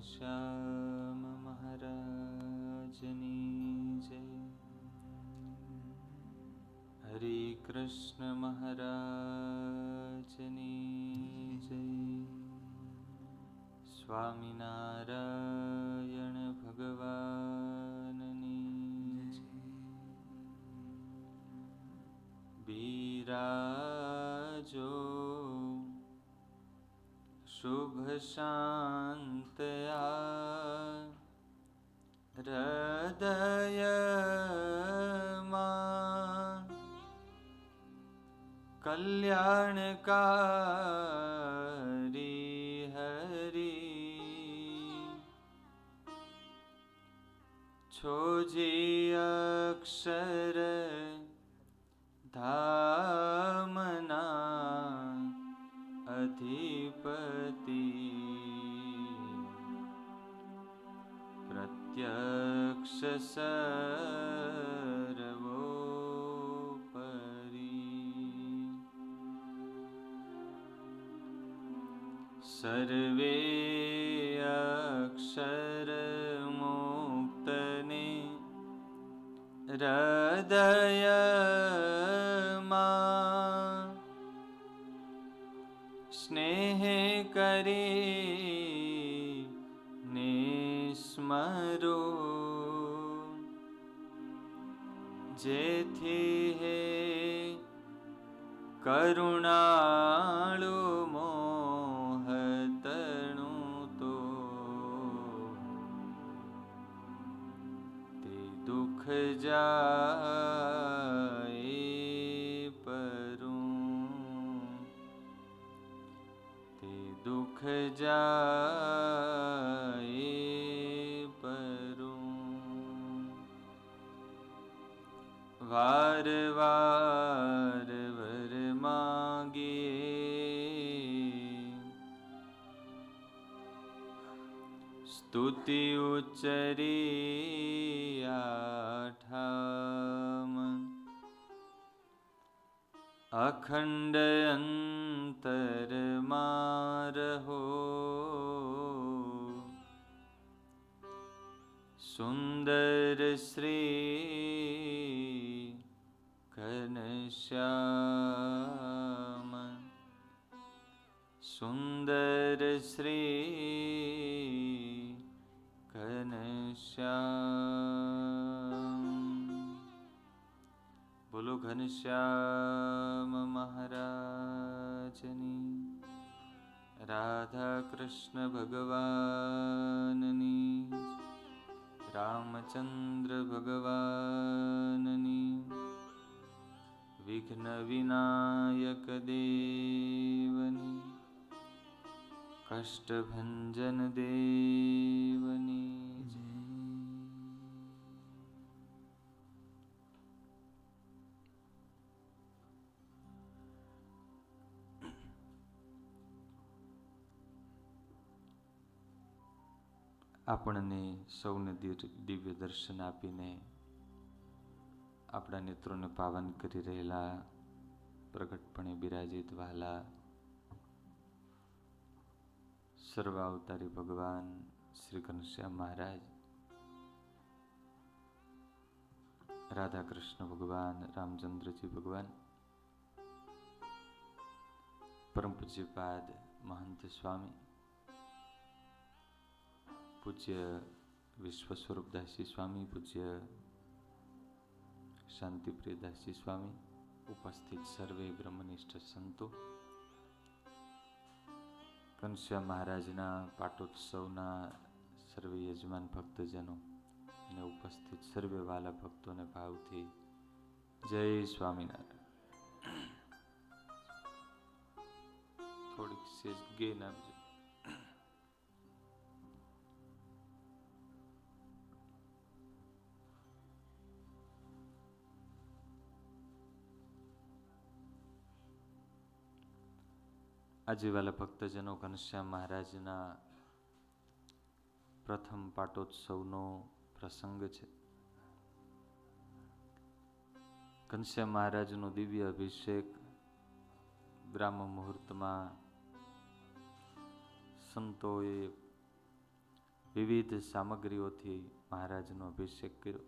ઘનશ્યામ મહારાજની જય. હરે કૃષ્ણ મહારાજની જય. સ્વામિનારાયણ ભગવાનની જય. બિરાજો શુભ શાંતયા હૃદયમાં કલ્યાણકારી હરી છોજી અક્ષર ધામના અધિપતિ પ્રત્યક્ષ સર્વોપરી સર્વે અક્ષર મુક્તને હૃદયમાં સ્નેહ કરી નિસ્મરો જેથી હે કરુણાળુ મોહતણું તો તે દુઃખ જાય પરું તે દુઃખ જાય પરું વાર વાર વર માગીએ સ્તુતિ ઉચ્ચરી આઠામ અખંડ અંતરમાં રહો સુંદર શ્રી ઘનશ્યામ સુંદર શ્રી ઘનશ્યામ. બોલો ઘનશ્યામ મહારાજની. રાધા કૃષ્ણ ભગવાનની. રામચંદ્ર ભગવાનની. વિઘ્ન વિનાયક દેવની. કષ્ટભંજન દેવની જય. આપણને સૌને દિવ્ય દર્શન આપીને આપણા નેત્રોને પાવન કરી રહેલા પ્રગટપણે બિરાજિત વહાલા સર્વાવતારી ભગવાન શ્રી ઘનશ્યામ મહારાજ, રાધા કૃષ્ણ ભગવાન, રામચંદ્રજી ભગવાન, પરમ પૂજ્યપાદ મહંત સ્વામી, પૂજ્ય વિશ્વ સ્વરૂપદાસજી સ્વામી, પૂજ્ય શાંતિપ્રિયદાસજી સ્વામી, ઉપસ્થિત સર્વે બ્રહ્મનિષ્ઠ સંતો, ઘનશ્યામ મહારાજના પાટોત્સવના સર્વે યજમાન ભક્તજનો અને ઉપસ્થિત સર્વે વાલા ભક્તોને ભાવથી જય સ્વામિનારાયણ. થોડીક સેજ ગેન આપજો. આજે વાલા ભક્તજનો, ઘનશ્યામ મહારાજના પ્રથમ પાટોત્સવનો પ્રસંગ છે. ઘનશ્યામ મહારાજનો દિવ્ય અભિષેક બ્રાહ્મ મુહૂર્તમાં સંતોએ વિવિધ સામગ્રીઓથી મહારાજનો અભિષેક કર્યો.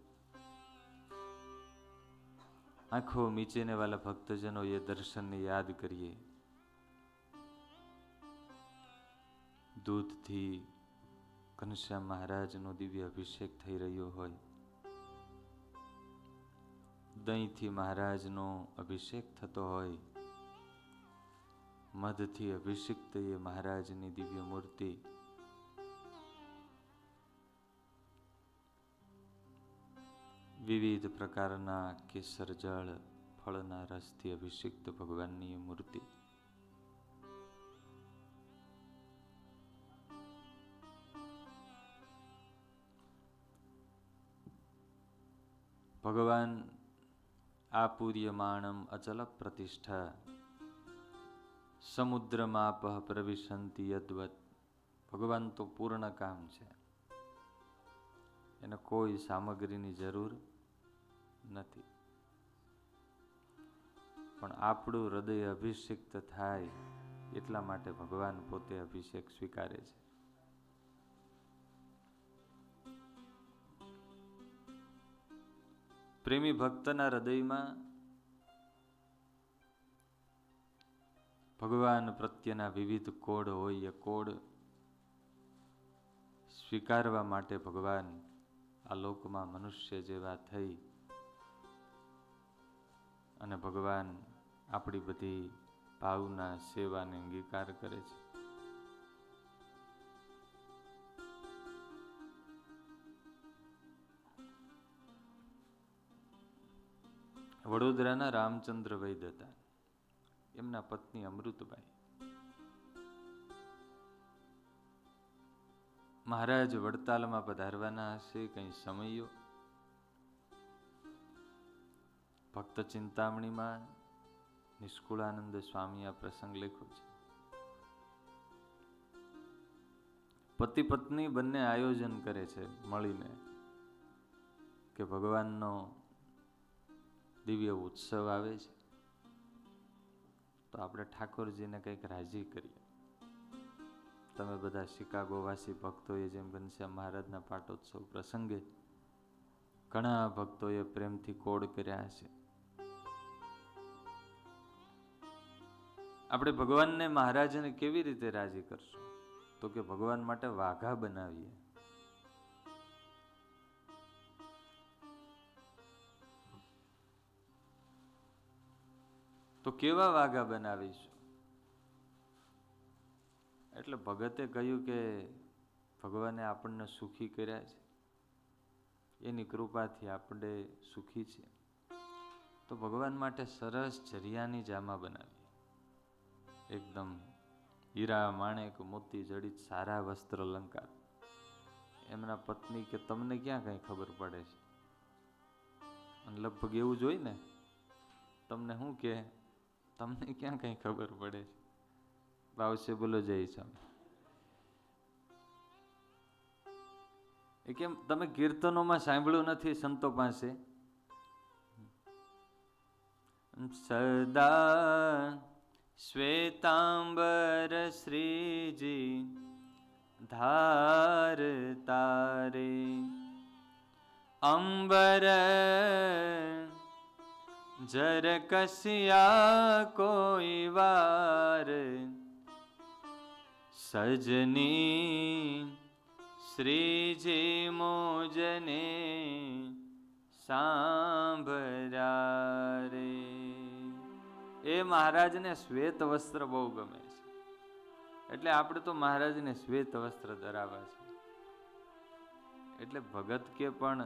આંખો મીચીને વાલા ભક્તજનો એ દર્શનને યાદ કરીએ. દૂધથી ઘનશ્યામ મહારાજનો દિવ્ય અભિષેક થઈ રહ્યો હોય, દહીંથી મહારાજનો અભિષેક થતો હોય, મધથી અભિષિક્ત એ મહારાજની દિવ્ય મૂર્તિ, વિવિધ પ્રકારના કેસર જળ ફળના રસથી અભિષિક્ત ભગવાનની મૂર્તિ, ભગવાન આપૂર્યમાણમ અચલ પ્રતિષ્ઠા સમુદ્રમાપ પ્રવિશંતિ યદ્વત. ભગવાન તો પૂર્ણ કામ છે, એને કોઈ સામગ્રીની જરૂર નથી, પણ આપણું હૃદય અભિષિક્ત થાય એટલા માટે ભગવાન પોતે અભિષેક સ્વીકારે છે. પ્રેમી ભક્તના હૃદયમાં ભગવાન પ્રત્યેના વિવિધ કોડ હોય, એ કોડ સ્વીકારવા માટે ભગવાન આ લોકમાં મનુષ્ય જેવા થઈ અને ભગવાન આપણી બધી ભાવના સેવાને અંગીકાર કરે છે. વડોદરાના રામચંદ્ર વૈદ્ય હતા, એમના પત્ની અમૃતબાઈ. મહારાજ વડતાલમાં પધારવાના હશે, કઈ સમયો. ભક્ત ચિંતામણીમાં નિષ્કુળાનંદ સ્વામી આ પ્રસંગ લખ્યો છે. પતિ પત્ની બંને આયોજન કરે છે મળીને કે ભગવાનનો દિવ્ય ઉત્સવ આવે છે તો આપણે ઠાકોરજીને કંઈક રાજી કરીએ. તમે બધા શિકાગોવાસી ભક્તોએ જેમ ઘનશ્યામ મહારાજના પાટોત્સવ પ્રસંગે ઘણા ભક્તોએ પ્રેમથી કોડ કર્યા છે. આપણે ભગવાનને મહારાજને કેવી રીતે રાજી કરશું? તો કે ભગવાન માટે વાઘા બનાવીએ. તો કેવા વાઘા બનાવીશું? એટલે ભગતે કહ્યું કે ભગવાને આપણને સુખી કર્યા છે, એની કૃપાથી આપણે સુખી છીએ, તો ભગવાન માટે સરસ જરિયાની જામા બનાવીએ. એકદમ હીરા માણેક મોતી જડિત સારા વસ્ત્ર અલંકાર. એમના પત્ની કે તમને ક્યાં કઈ ખબર પડે છે? અને લગભગ એવું જ હોય ને, તમને શું કે તમને ક્યાં કઈ ખબર પડે છે? ભાવશે બોલો જય સ્વામી. એ કેમ તમે કીર્તનોમાં સાંભળ્યું નથી સંતો પાસે? સદા શ્વેતાંબર શ્રીજી ધાર તારે અંબર જર કસિયા કોઈ વાર સજની શ્રીજી મોજને સાંભળ્યા રે. એ મહારાજને શ્વેત વસ્ત્ર બહુ ગમે છે, એટલે આપણે તો મહારાજને શ્વેત વસ્ત્ર ધરાવવા છે. એટલે ભગત કે પણ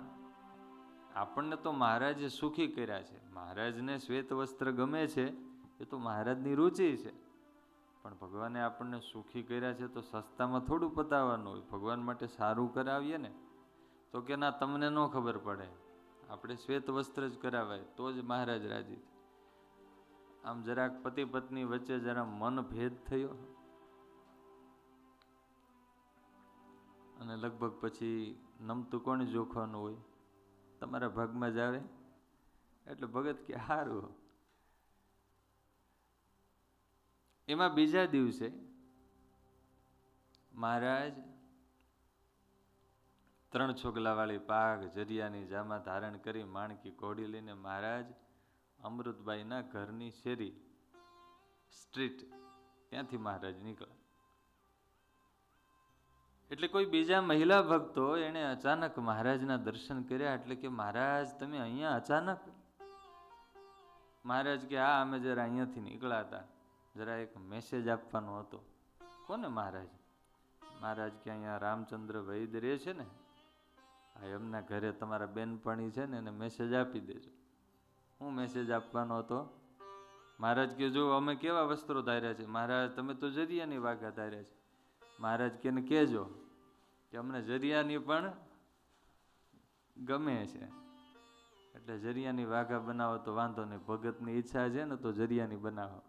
આપણને તો મહારાજે સુખી કર્યા છે. મહારાજને શ્વેત વસ્ત્ર ગમે છે, એ તો મહારાજની રુચિ છે, પણ ભગવાને આપણને સુખી કર્યા છે તો સસ્તામાં થોડું પતાવવાનું હોય. ભગવાન માટે સારું કરાવીએ ને, તો કે ના તમને ન ખબર પડે, આપણે શ્વેત વસ્ત્ર જ કરાવાય તો જ મહારાજ રાજી. આમ જરાક પતિ પત્ની વચ્ચે જરા મન ભેદ થયો અને લગભગ પછી નમતું કોણ જોખવાનું હોય? તમારા ભાગમાં જ આવે. એટલે ભગત કે હારું. એમાં બીજા દિવસે મહારાજ 3 છોગલાવાળી પાઘ જરિયાની જામાં ધારણ કરી માણકી ઘોડી લઈને મહારાજ અમૃતબાઈના ઘરની શેરી સ્ટ્રીટ ત્યાંથી મહારાજ નીકળ્યા. એટલે કોઈ બીજા મહિલા ભક્તો એને અચાનક મહારાજના દર્શન કર્યા એટલે કે મહારાજ તમે અહીંયા અચાનક? મહારાજ કે હા અમે જરા અહીંયાથી નીકળ્યા હતા, જરા એક મેસેજ આપવાનો હતો. કોને મહારાજ? મહારાજ કે અહીંયા રામચંદ્ર વૈદ રહે છે ને, એમના ઘરે તમારા બેનપણી છે ને એને મેસેજ આપી દેજો. હું મેસેજ આપવાનો હતો? મહારાજ કે જો અમે કેવા વસ્ત્રો ધાર્યા છે. મહારાજ તમે તો જરિયાની વાઘા ધાર્યા છે. મહારાજ કે કહેજો કે અમને જરિયાની પણ ગમે છે, એટલે જરિયાની વાઘા બનાવો તો વાંધો નહીં, ભગતની ઈચ્છા છે ને તો જરિયાની બનાવો.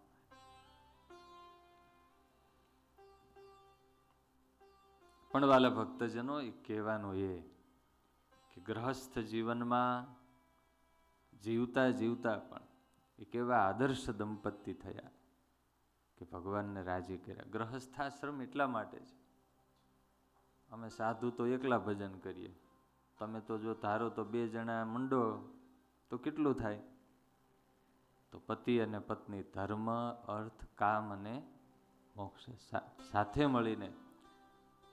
પણ વાલા ભક્તજનો એ કહેવાનું એ કે ગ્રહસ્થ જીવનમાં જીવતા જીવતા પણ એ કેવા આદર્શ દંપતી થયા કે ભગવાનને રાજી કર્યા. ગ્રહસ્થાશ્રમ એટલા માટે છે. અમે સાધુ તો એકલા ભજન કરીએ, તમે તો જો ધારો તો 2 જણા મંડો તો કેટલું થાય? તો પતિ અને પત્ની ધર્મ, અર્થ, કામ અને મોક્ષ સાથે મળીને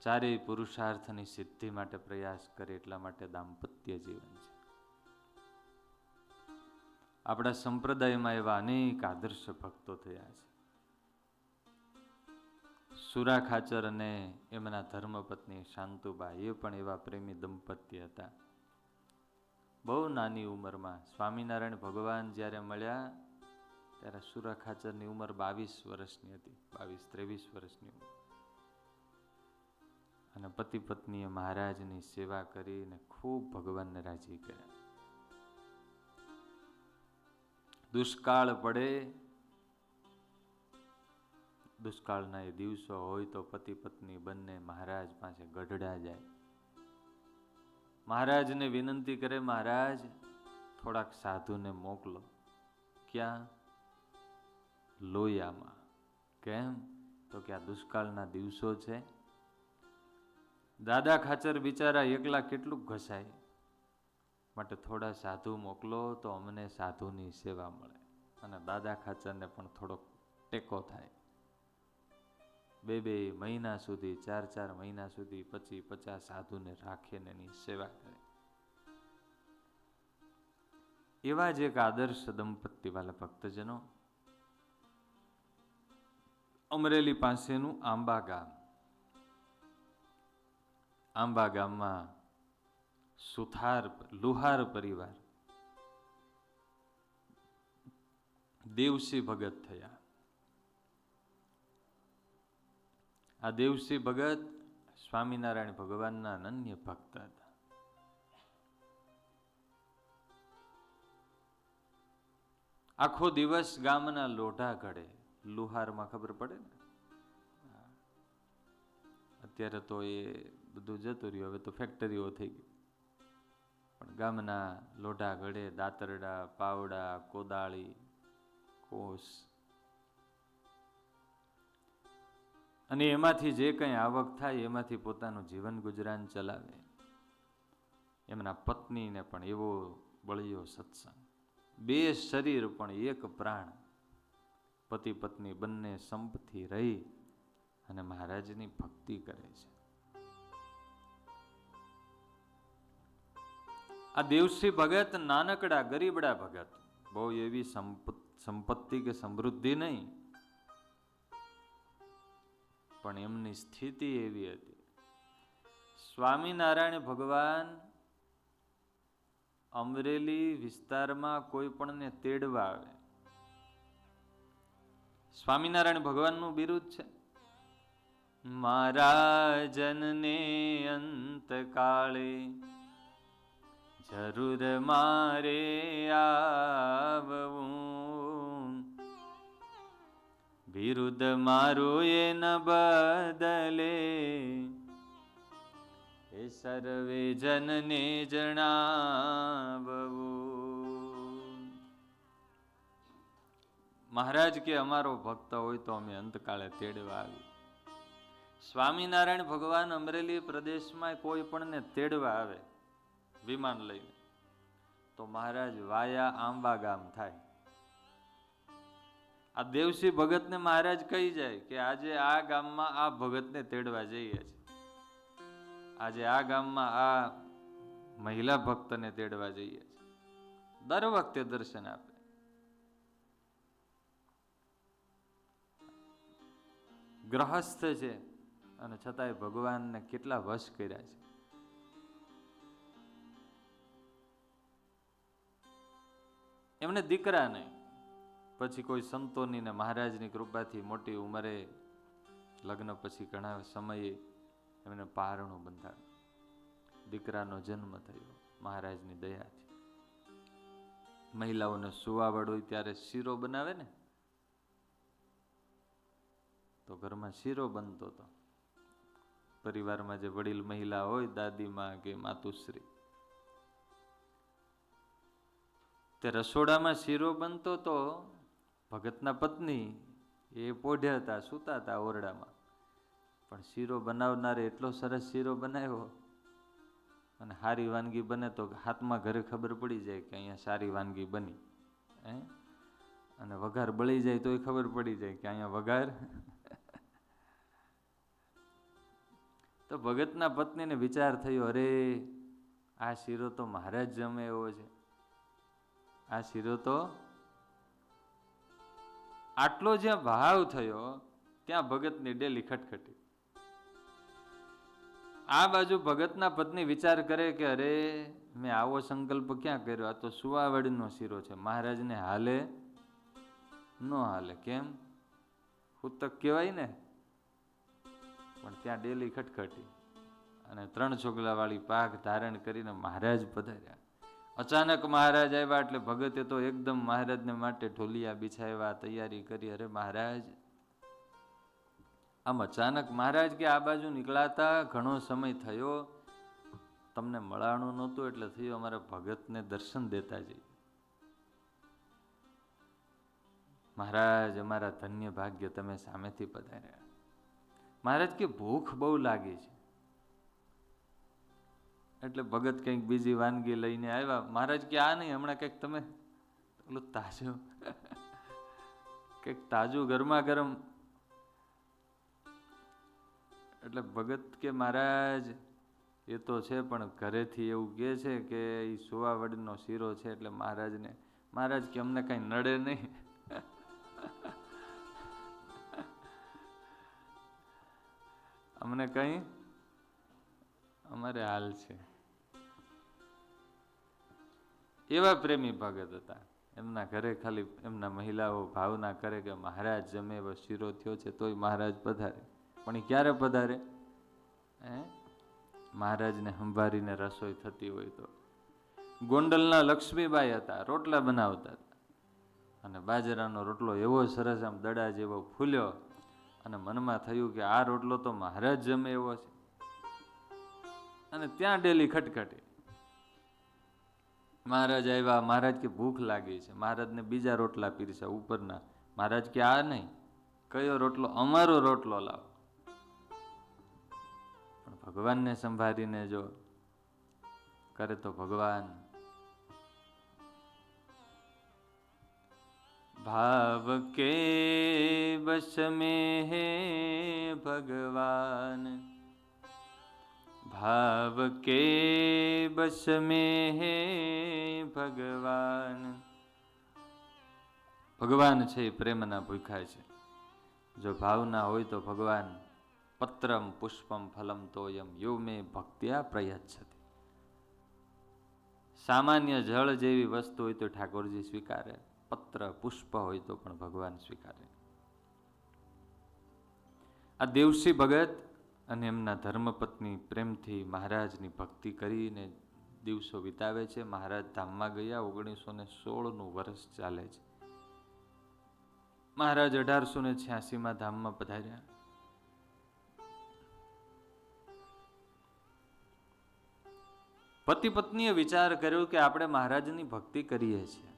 ચારેય પુરુષાર્થની સિદ્ધિ માટે પ્રયાસ કરે, એટલા માટે દાંપત્ય જીવન છે. આપણા સંપ્રદાયમાં એવા અનેક આદર્શ ભક્તો થયા છે. સુરા ખાચર અને એમના ધર્મપત્ની શાંતુબા એ પણ એવા પ્રેમી દંપતી હતા. બહુ નાની ઉંમરમાં સ્વામિનારાયણ ભગવાન જ્યારે મળ્યા ત્યારે સુરા ખાચરની ઉંમર 22 વર્ષની હતી, 22-23 વર્ષની ઉંમર. અને પતિ પત્નીએ મહારાજની સેવા કરીને ખૂબ ભગવાનને રાજી કર્યા. દુષ્કાળ પડે, દુષ્કાળના એ દિવસો હોય તો પતિ પત્ની બંને મહારાજ પાસે ગઢડા જાય. મહારાજને વિનંતી કરે, મહારાજ થોડાક સાધુને મોકલો. ક્યાં? લોયામાં. કેમ? તો કે આ દુષ્કાળના દિવસો છે, દાદા ખાચર બિચારા એકલા કેટલું ઘસાય, માટે થોડા સાધુ મોકલો તો અમને સાધુની સેવા મળે અને દાદા ખાચરને પણ થોડોક ટેકો થાય. 2 મહિના સુધી, 4 મહિના સુધી 50 સાધુને રાખીને એની સેવા કરે. એવા જ એક આદર્શ દંપતી વાલા ભક્તજનો, અમરેલી પાસેનું આંબા ગામ. આંબા ગામમાં લુહાર પરિવાર દેવસિંહ ભગત થયા. આ દેવસિંહ ભગત સ્વામિનારાયણ ભગવાનના અનન્ય ભક્ત હતા. આખો દિવસ ગામના લોઢા ઘડે. લુહારમાં ખબર પડે ને, અત્યારે તો એ બધું જતું રહ્યું, હવે તો ફેક્ટરીઓ થઈ ગઈ. પણ ગામના લોઢા ઘડે, દાતરડા, પાવડા, કોદાળી, કોસ, અને એમાંથી જે કંઈ આવક થાય એમાંથી પોતાનું જીવન ગુજરાન ચલાવે. એમના પત્નીને પણ એવો બળિયો સત્સંગ, 2 શરીર પણ 1 પ્રાણ. પતિ પત્ની બંને સંપથી રહી અને મહારાજની ભક્તિ કરે છે. આ દેવસિંહ ભગત નાનકડા ગરીબડા ભગત, બહુ એવી સંપત્તિ કે સમૃદ્ધિ નહીં, પણ એમની સ્થિતિ એવી હતી. સ્વામિનારાયણ ભગવાન અમરેલી વિસ્તારમાં કોઈ પણને તેડવા આવે. સ્વામિનારાયણ ભગવાનનું બિરુદ છે, મહારાજનને અંતકાળે જરૂર મારે આવવું, બિરુદ મારું એ ન બદલે, એ સર્વે જનને જણાવવું. મહારાજ કે અમારો ભક્ત હોય તો અમે અંતકાળે તેડવા આવી. સ્વામિનારાયણ ભગવાન અમરેલી પ્રદેશમાં કોઈ પણને તેડવા આવે વિમાન લઈને, તો મહારાજ વાયા આંબા ગામ થાય. આ દેવસી ભગતને મહારાજ કહી જાય કે આજે આ ગામમાં આ ભગતને તેડવા જઈએ છે, આજે આ ગામમાં આ મહિલા ભક્તને તેડવા જઈએ છે. દર વખતે દર્શન આપે. ગ્રહસ્થ છે અને છતાંય ભગવાનને કેટલા વશ કર્યા છે. એમને દીકરા નહીં, પછી કોઈ સંતોની ને મહારાજની કૃપાથી મોટી ઉંમરે લગ્ન પછી ઘણા સમયે એમને પારણું બંધાયું. દીકરાનો જન્મ થયો મહારાજની દયાથી. મહિલાઓને સુવાવડ હોય ત્યારે શીરો બનાવે ને, તો ઘરમાં શીરો બનતો હતો. પરિવારમાં જે વડીલ મહિલા હોય, દાદીમાં કે માતુશ્રી, તે રસોડામાં શીરો બનતો તો ભગતના પત્ની એ પોઢ્યા હતા, સૂતા હતા ઓરડામાં, પણ શીરો બનાવનારે એટલો સરસ શીરો બનાવ્યો. અને સારી વાનગી બને તો હાથમાં ઘરે ખબર પડી જાય કે અહીંયા સારી વાનગી બની, અને વઘાર બળી જાય તોય ખબર પડી જાય કે અહીંયા વઘાર. તો ભગતના પત્નીને વિચાર થયો, અરે આ શીરો તો મહારાજ જમે એવો છે. આ શીરો તો, આટલો જ્યાં ભાવ થયો ત્યાં ભગતની ડેલી ખટખટી. આ બાજુ ભગતના પત્ની વિચાર કરે કે અરે મેં આવો સંકલ્પ ક્યાં કર્યો, આ તો સુવાવડીનો શીરો છે, મહારાજને હાલે ન હાલે, કેમ હુતક કહેવાય ને. પણ ત્યાં ડેલી ખટખટી અને 3 છોગલા વાળી પાક ધારણ કરીને મહારાજ પધાર્યા. અચાનક મહારાજ આવ્યા એટલે ભગતે તો એકદમ મહારાજને માટે ઢોલિયા બિછાવ્યા, તૈયારી કરી. અરે મહારાજ, આમ અચાનક મહારાજ કે આ બાજુ નીકળાતા ઘણો સમય થયો, તમને મળાણું નહોતું એટલે થયું અમારા ભગતને દર્શન દેતા જઈએ. મહારાજ, અમારા ધન્ય ભાગ્ય તમે સામેથી પધાર્યા. મહારાજ કે ભૂખ બહુ લાગી છે. એટલે ભગત કંઈક બીજી વાનગી લઈને આવ્યા. મહારાજ કે આ નહીં, હમણાં કંઈક તમે પેલું તાજું કંઈક તાજું ગરમા ગરમ. એટલે ભગત કે મહારાજ એ તો છે, પણ ઘરેથી એવું કહે છે કે એ સુવાવડનો શીરો છે, એટલે મહારાજ કે અમને કઈ નડે નહીં. અમને કઈ, અમારે હાલ છે. એવા પ્રેમી ભગત હતા. એમના ઘરે ખાલી એમના મહિલાઓ ભાવના કરે કે મહારાજ જમે એવો શીરો થયો છે, તોય મહારાજ પધારે. પણ એ ક્યારે પધારે? મહારાજને સંભાળીને રસોઈ થતી હોય તો. ગોંડલના લક્ષ્મીબાઈ હતા, રોટલા બનાવતા હતા, અને બાજરાનો રોટલો એવો સરસ આમ દડા જેવો ફૂલ્યો, અને મનમાં થયું કે આ રોટલો તો મહારાજ જમે એવો છે. અને ત્યાં ડેલી ખટખટી. મહારાજ આવ્યા. મહારાજ કે ભૂખ લાગી છે. મહારાજને બીજા રોટલા પીરસ્યા ઉપરના. મહારાજ કે આ નહીં, કયો રોટલો? અમારો રોટલો લાવો. પણ ભગવાનને સંભાળીને જો કરે તો ભગવાન ભાવ કે બસ में है भगवान, भाव के बस में है भगवान. ભગવાન છે એ પ્રેમના ભૂખ્યા છે. જો ભાવના હોય તો ભગવાન પત્રમ પુષ્પમ ફલમ તોયમ યો મે ભક્ત્યા પ્રયચ્છતિ. સામાન્ય જળ જેવી વસ્તુ હોય તો ઠાકોરજી સ્વીકારે, પત્ર પુષ્પ હોય તો પણ ભગવાન સ્વીકારે. આ દેવસી ભગત અને એમના ધર્મપત્ની પ્રેમથી મહારાજની ભક્તિ કરીને દિવસો વિતાવે છે. મહારાજ ધામમાં ગયા. 1916નું વર્ષ ચાલે છે. મહારાજ 1886માં ધામમાં પધાર્યા. પતિ પત્નીએ વિચાર કર્યો કે આપણે મહારાજની ભક્તિ કરીએ છીએ,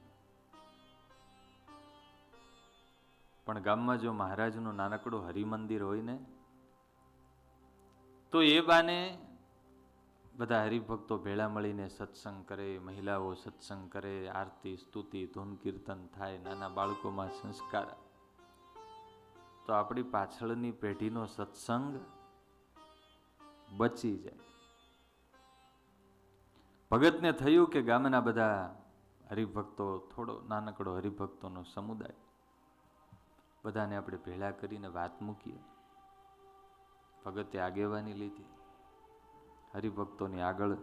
પણ ગામમાં જો મહારાજનું નાનકડું હરિમંદિર હોય ને, તો એ બાને બધા હરિભક્તો ભેળા મળીને સત્સંગ કરે, મહિલાઓ સત્સંગ કરે, આરતી સ્તુતિ ધૂન કીર્તન થાય, નાના બાળકોમાં સંસ્કાર, તો આપણી પાછળની પેઢીનો સત્સંગ બચી જાય. ભગતને થયું કે ગામના બધા હરિભક્તો, થોડો નાનકડો હરિભક્તોનો સમુદાય, બધાને આપણે ભેળા કરીને વાત મૂકીએ. ભગતે આગેવાની લીધી, હરિભક્તોની આગળ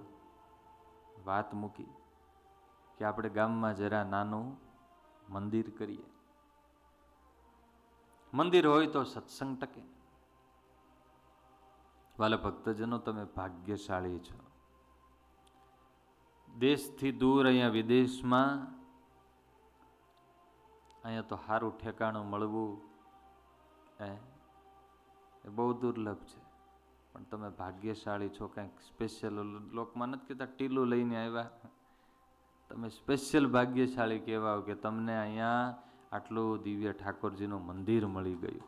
વાત મૂકી કે આપણે ગામમાં જરા નાનું મંદિર કરીએ. મંદિર હોય તો સત્સંગ ટકે. વાલા ભક્તજનો, તમે ભાગ્યશાળી છો. દેશથી દૂર અહીંયા વિદેશમાં, અહીંયા તો સારું ઠેકાણું મળવું એ બહુ દુર્લભ છે. પણ તમે ભાગ્યશાળી છો. કંઈક સ્પેશિયલ, લોકમાં નથી કહેતા ટીલું લઈને આવ્યા, તમે સ્પેશિયલ ભાગ્યશાળી કહેવાઓ કે તમને અહીંયા આટલું દિવ્ય ઠાકોરજીનું મંદિર મળી ગયું.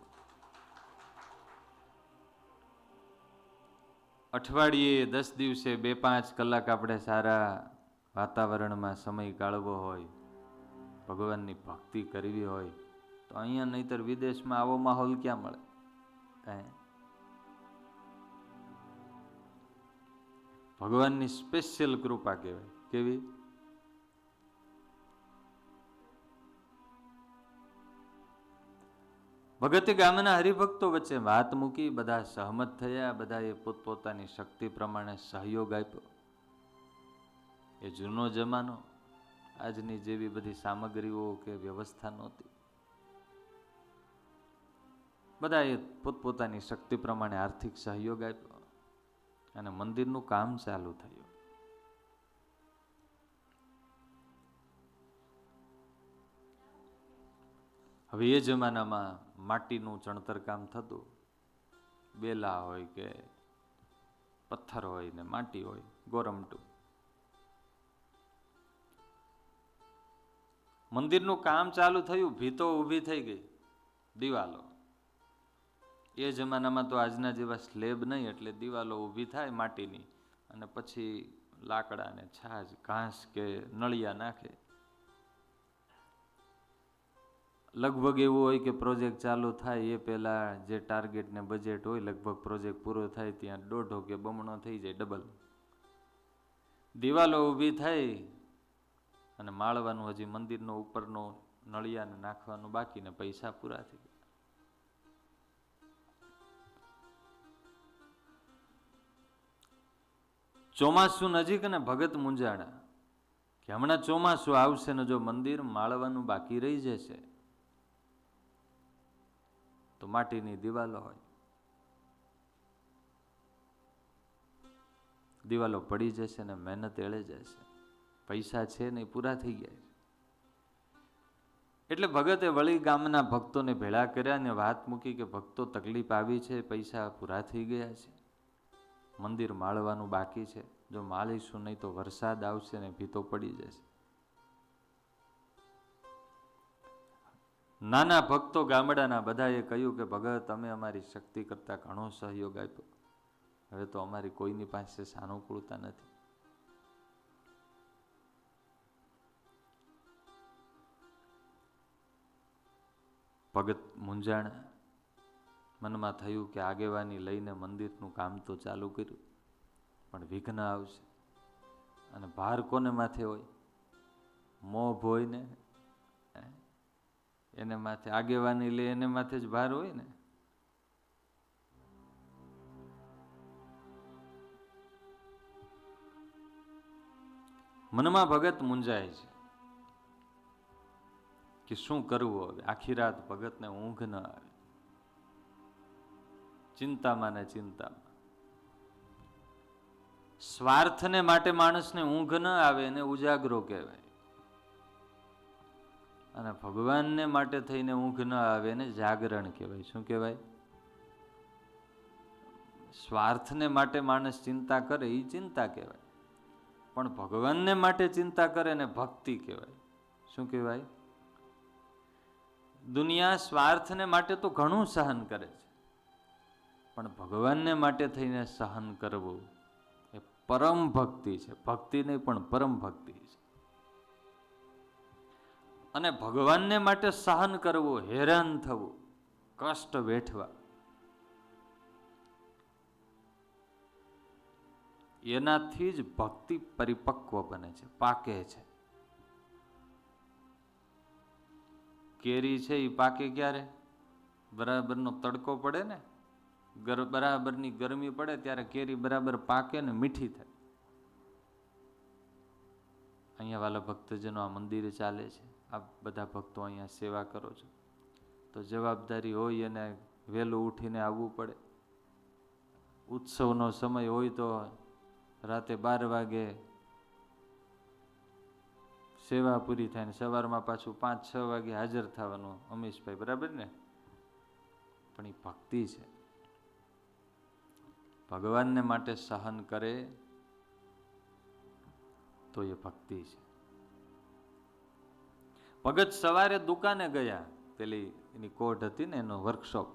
અઠવાડિયે 10 દિવસે 2-5 કલાક આપણે સારા વાતાવરણમાં સમય ગાળવો હોય, ભગવાનની ભક્તિ કરવી હોય, તો અહીંયા નહીતર વિદેશમાં આવો માહોલ ક્યાં મળે? ભગવાનની સ્પેશિયલ કૃપા કહેવાય. કેવી? ભગતે ગામના હરિભક્તો વચ્ચે વાત મૂકી, બધા સહમત થયા, બધાએ પોતપોતાની શક્તિ પ્રમાણે સહયોગ આપ્યો. એ જૂનો જમાનો, આજની જેવી બધી સામગ્રીઓ કે વ્યવસ્થા નહોતી. બધાએ પોતપોતાની શક્તિ પ્રમાણે આર્થિક સહયોગ આપ્યો અને મંદિરનું કામ ચાલુ થયું. હવે એ જમાનામાં માટીનું ચણતર કામ થતું. બેલા હોય કે પથ્થર હોય ને માટી હોય, ગોરમટું. મંદિરનું કામ ચાલુ થયું, ભીતો ઊભી થઈ ગઈ, દિવાલો. એ જમાનામાં તો આજના જેવા સ્લેબ નહીં, એટલે દિવાલો ઊભી થાય માટીની, અને પછી લાકડા ને છાજ, ઘાસ કે નળિયા નાખે. લગભગ એવું હોય કે પ્રોજેક્ટ ચાલુ થાય એ પહેલા જે ટાર્ગેટ ને બજેટ હોય, લગભગ પ્રોજેક્ટ પૂરો થાય ત્યાં 1.5 કે બમણો થઈ જાય, ડબલ. દિવાલો ઊભી થઈ અને માળવાનું હજી મંદિરનો ઉપરનો નળિયાને નાખવાનું બાકી, ને પૈસા પૂરા થઈ ગયા. ચોમાસું નજીક અને ભગત મૂંઝાણા કે હમણાં ચોમાસું આવશે ને જો મંદિર માળવાનું બાકી રહી જશે તો માટીની દિવાલો હોય, દિવાલો પડી જશે ને મહેનત એળે જશે, પૈસા છે ને પૂરા થઈ ગયા. એટલે ભગતે વળી ગામના ભક્તોને ભેળા કર્યા ને વાત મૂકી કે ભક્તો, તકલીફ આવી છે, પૈસા પૂરા થઈ ગયા છે, મંદિર માળવાનું બાકી છે, જો માળીશું નહીં તો વરસાદ આવશે ને ભીતો પડી જશે. નાના ભક્તો ગામડાના બધાએ કહ્યું કે ભગત, અમે અમારી શક્તિ કરતા ઘણો સહયોગ આપ્યો, હવે તો અમારી કોઈની પાસે સાનુકૂળતા નથી. ભગત મૂંઝાણા, મનમાં થયું કે આગેવાની લઈને મંદિરનું કામ તો ચાલુ કર્યું, પણ વિઘ્ન આવશે. અને ભાર કોને માથે હોય? મોહ હોય ને એને માથે. આગેવાની લે એને માથે જ ભાર હોય ને. મનમાં ભગત મૂંઝાય છે કે શું કરવું હવે. આખી રાત ભગતને ઊંઘ ન આવે, ચિંતામાં ને ચિંતામાં. સ્વાર્થને માટે માણસને ઊંઘ ન આવે એને ઉજાગરો કહેવાય, અને ભગવાનને માટે થઈને ઊંઘ ન આવે એને જાગરણ કહેવાય. શું કહેવાય? સ્વાર્થને માટે માણસ ચિંતા કરે એ ચિંતા કહેવાય, પણ ભગવાનને માટે ચિંતા કરે ને ભક્તિ કહેવાય. શું કહેવાય? દુનિયા સ્વાર્થને માટે તો ઘણું સહન કરે છે, પણ ભગવાનને માટે થઈને સહન કરવું એ પરમ ભક્તિ છે. ભક્તિ નહીં પણ પરમ ભક્તિ છે. અને ભગવાનને માટે સહન કરવું, હેરાન થવું, કષ્ટ વેઠવા, એનાથી જ ભક્તિ પરિપક્વ બને છે, પાકે છે. કેરી છે એ પાકે ક્યારે? બરાબરનો તડકો પડે ને, બરાબરની ગરમી પડે ત્યારે કેરી બરાબર પાકે ને મીઠી થાય. અહીંયા વાલા ભક્તજનો આ મંદિરે ચાલે છે, આ બધા ભક્તો અહીંયા સેવા કરો છો, તો જવાબદારી હોય અને વહેલું ઉઠીને આવવું પડે. ઉત્સવનો સમય હોય તો રાતે 12 વાગે સેવા પૂરી થાય ને સવારમાં પાછું 5-6 વાગે હાજર થવાનું. અમીશભાઈ બરાબર ને? પણ એ ભક્તિ છે. ભગવાનને માટે સહન કરે તો એ ભક્તિ છે. ભગત સવારે દુકાને ગયા, પેલી એની કોટ હતી ને, એનો વર્કશોપ.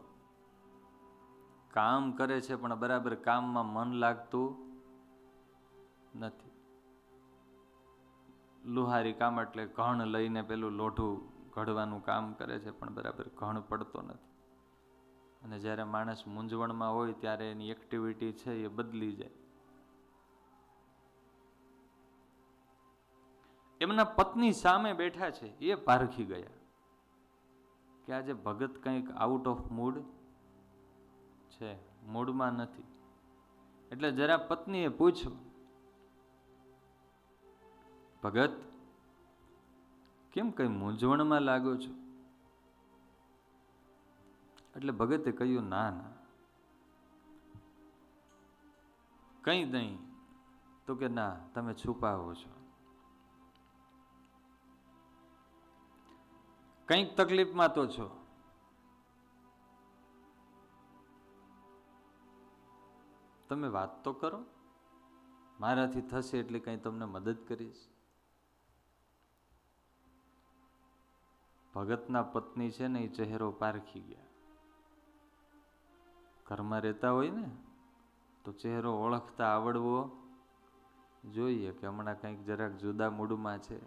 કામ કરે છે પણ બરાબર કામમાં મન લાગતું નથી. લુહારી કામ એટલે ઘણ લઈને પેલું લોઢું ઘડવાનું કામ કરે છે પણ બરાબર ઘણ પડતો નથી. અને જ્યારે માણસ મૂંઝવણમાં હોય ત્યારે એની એક્ટિવિટી છે એ બદલી જાય. એમના પત્ની સામે બેઠા છે, એ પારખી ગયા કે આજે ભગત કંઈક આઉટ ઓફ મૂડ છે, મૂડમાં નથી. એટલે જરા પત્નીએ પૂછ્યું, ભગત કેમ કઈ મૂંઝવણમાં લાગો છો? એટલે ભગતે કહ્યું, ના ના કંઈ નહીં. તો કે ના, તમે છુપાવો છો, કંઈક તકલીફમાં તો છો. તમે વાત તો કરો, મારાથી થશે એટલે કંઈ તમને મદદ કરીશ. ભગતના પત્ની છે ને એ ચહેરો પારખી ગયા. ઘરમાં રહેતા હોય ને તો ચહેરો ઓળખતા આવડવો જોઈએ કે હમણાં કંઈક જરાક જુદા મૂડમાં છે.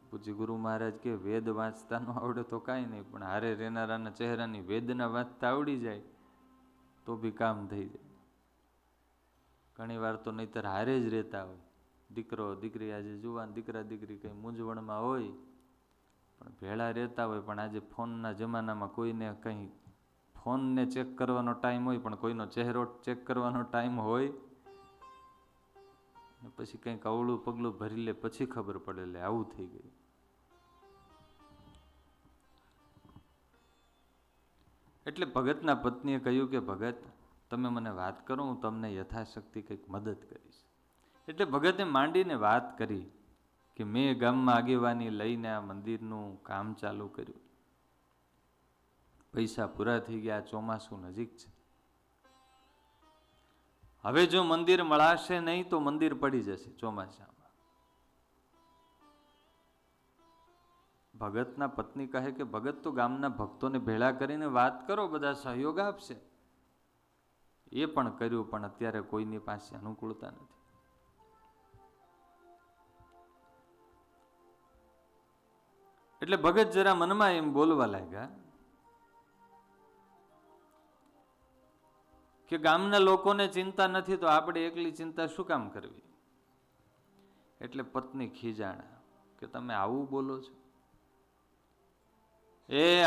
પૂજ્ય ગુરુ મહારાજ કે વેદ વાંચતા ન આવડે તો કાંઈ નહીં, પણ હારે રહેનારાના ચહેરાની વેદના વાંચતા આવડી જાય તો બી કામ થઈ જાય. ઘણી વાર તો નહીતર હારે જ રહેતા હોય, દીકરો દીકરી, આજે જુવાન દીકરા દીકરી કંઈ મૂંઝવણમાં હોય પણ ભેળા રહેતા હોય, પણ આજે ફોનના જમાનામાં કોઈને કંઈ ફોનને ચેક કરવાનો ટાઈમ હોય પણ કોઈનો ચહેરો ચેક કરવાનો ટાઈમ હોય, પછી કંઈક અવળું પગલું ભરી લે પછી ખબર પડે લે આવું થઈ ગયું. એટલે ભગતના પત્નીએ કહ્યું કે ભગત તમે મને વાત કરો, હું તમને યથાશક્તિ કંઈક મદદ કરીશ. એટલે ભગતે માંડીને વાત કરી કે મેં ગામમાં આગેવાની લઈને આ મંદિરનું કામ ચાલુ કર્યું. પૈસા પૂરા થઈ ગયા, ચોમાસું નજીક છે. હવે જો મંદિર મળાશે નહીં તો મંદિર પડી જશે ચોમાસામાં. ભગતના પત્ની કહે કે ભગત તો ગામના ભક્તોને ભેળા કરીને વાત કરો, બધા સહયોગ આપશે. એ પણ કર્યું પણ અત્યારે કોઈની પાસે અનુકૂળતા નથી. એટલે ભગત જરા મનમાં એમ બોલવા લાગ્યા કે ગામના લોકોને ચિંતા નથી તો આપણે એકલી ચિંતા શું કામ કરવી? એટલે પત્ની ખીજાણા કે તમે આવું બોલો છો?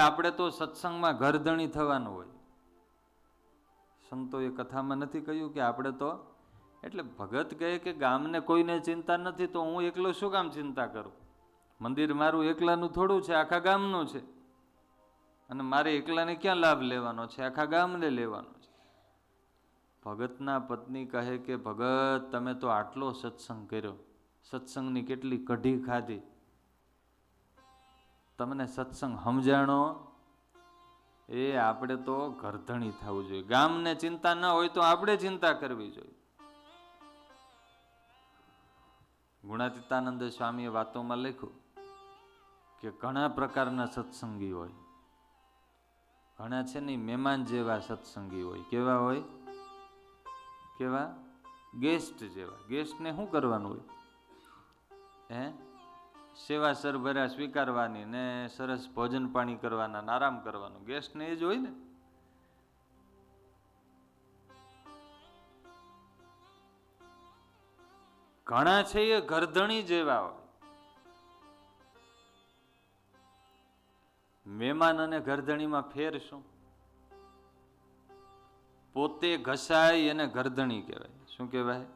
આપણે તો સત્સંગમાં ઘરધણી થવાનું હોય. સંતોએ કથામાં નથી કહ્યું કે આપણે તો, એટલે ભગત કહે કે ગામને કોઈને ચિંતા નથી તો હું એકલો શું કામ ચિંતા કરું? મંદિર મારું એકલાનું થોડું છે, આખા ગામનું છે. અને મારે એકલાને ક્યાં લાભ લેવાનો છે? આખા ગામને લેવાનો છે. ભગતના પત્ની કહે કે ભગત તમે તો આટલો સત્સંગ કર્યો, સત્સંગની કેટલી કઢી ખાધી, તમને સત્સંગ સમજાણો? આપણે તો ઘરધણી થવું જોઈએ. ગામને ચિંતા ન હોય તો આપણે ચિંતા કરવી જોઈએ. ગુણાતીતાનંદ સ્વામીએ વાતોમાં લખ્યું કે ઘણા પ્રકારના સત્સંગી હોય. ઘણા છે ને મહેમાન જેવા સત્સંગી હોય. કેવા હોય? કેવા? ગેસ્ટ જેવા. ગેસ્ટને શું કરવાનું હોય? સેવા સરભરા સ્વીકારવાની ને સરસ ભોજન પાણી કરવાના ને આરામ કરવાનું. ગેસ્ટને એ જ હોય ને. ઘણા છે એ ઘરધણી જેવા હોય. મહેમાન અને ઘરધણીમાં ફેર શું? પોતે ઘસાય એને ઘરધણી કહેવાય. શું કહેવાય?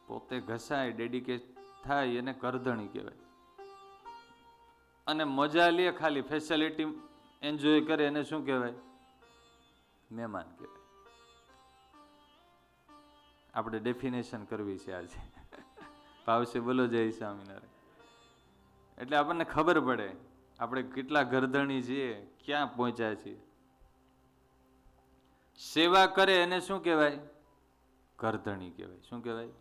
પોતે ઘસાય, ડેડિકેટ થાય એને ઘરધણી કહેવાય. અને મજા લે, ખાલી ફેસિલિટી એન્જોય કરે એને શું કહેવાય? મહેમાન કહેવાય. આપણે ડેફિનેશન કરવી છે આજે. ભાવશે બોલો જય સ્વામિનારાયણ. એટલે આપણને ખબર પડે આપણે કેટલા ઘરધણી છીએ, ક્યાં પહોંચ્યા છીએ. સેવા કરે એને શું કહેવાય? ઘરધણી કહેવાય. શું કહેવાય?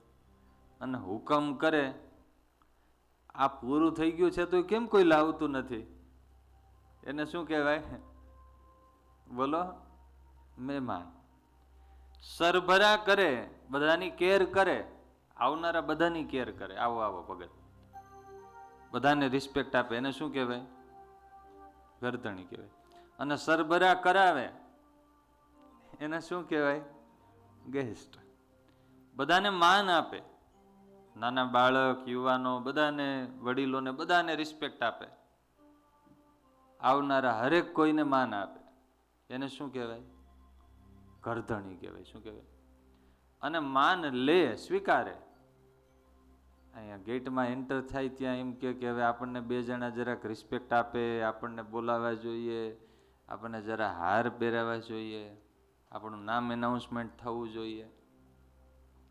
અને હુકમ કરે, આ પૂરું થઈ ગયું છે તો કેમ કોઈ લાવતું નથી, એને શું કહેવાય? બોલો? મહેમાન. સરભરા કરે, બધાની કેર કરે, આવનારા બધાની કેર કરે. આવો આવો ભગત, બધાને રિસ્પેક્ટ આપે એને શું કહેવાય? ઘરધણી કહેવાય. અને સરભરા કરાવે એને શું કહેવાય? ગેસ્ટ. બધાને માન આપે, નાના બાળક, યુવાનો, બધાને, વડીલોને બધાને રિસ્પેક્ટ આપે, આવનારા હરેક કોઈને માન આપે, એને શું કહેવાય? ઘરધણી કહેવાય. શું કહેવાય? અને માન લે, સ્વીકારે. અહીંયા ગેટમાં એન્ટર થાય ત્યાં એમ કે હવે આપણને બે જણા જરાક રિસ્પેક્ટ આપે, આપણને બોલાવવા જોઈએ, આપણને જરા હાર પહેરાવા જોઈએ, આપણું નામ એનાઉન્સમેન્ટ થવું જોઈએ,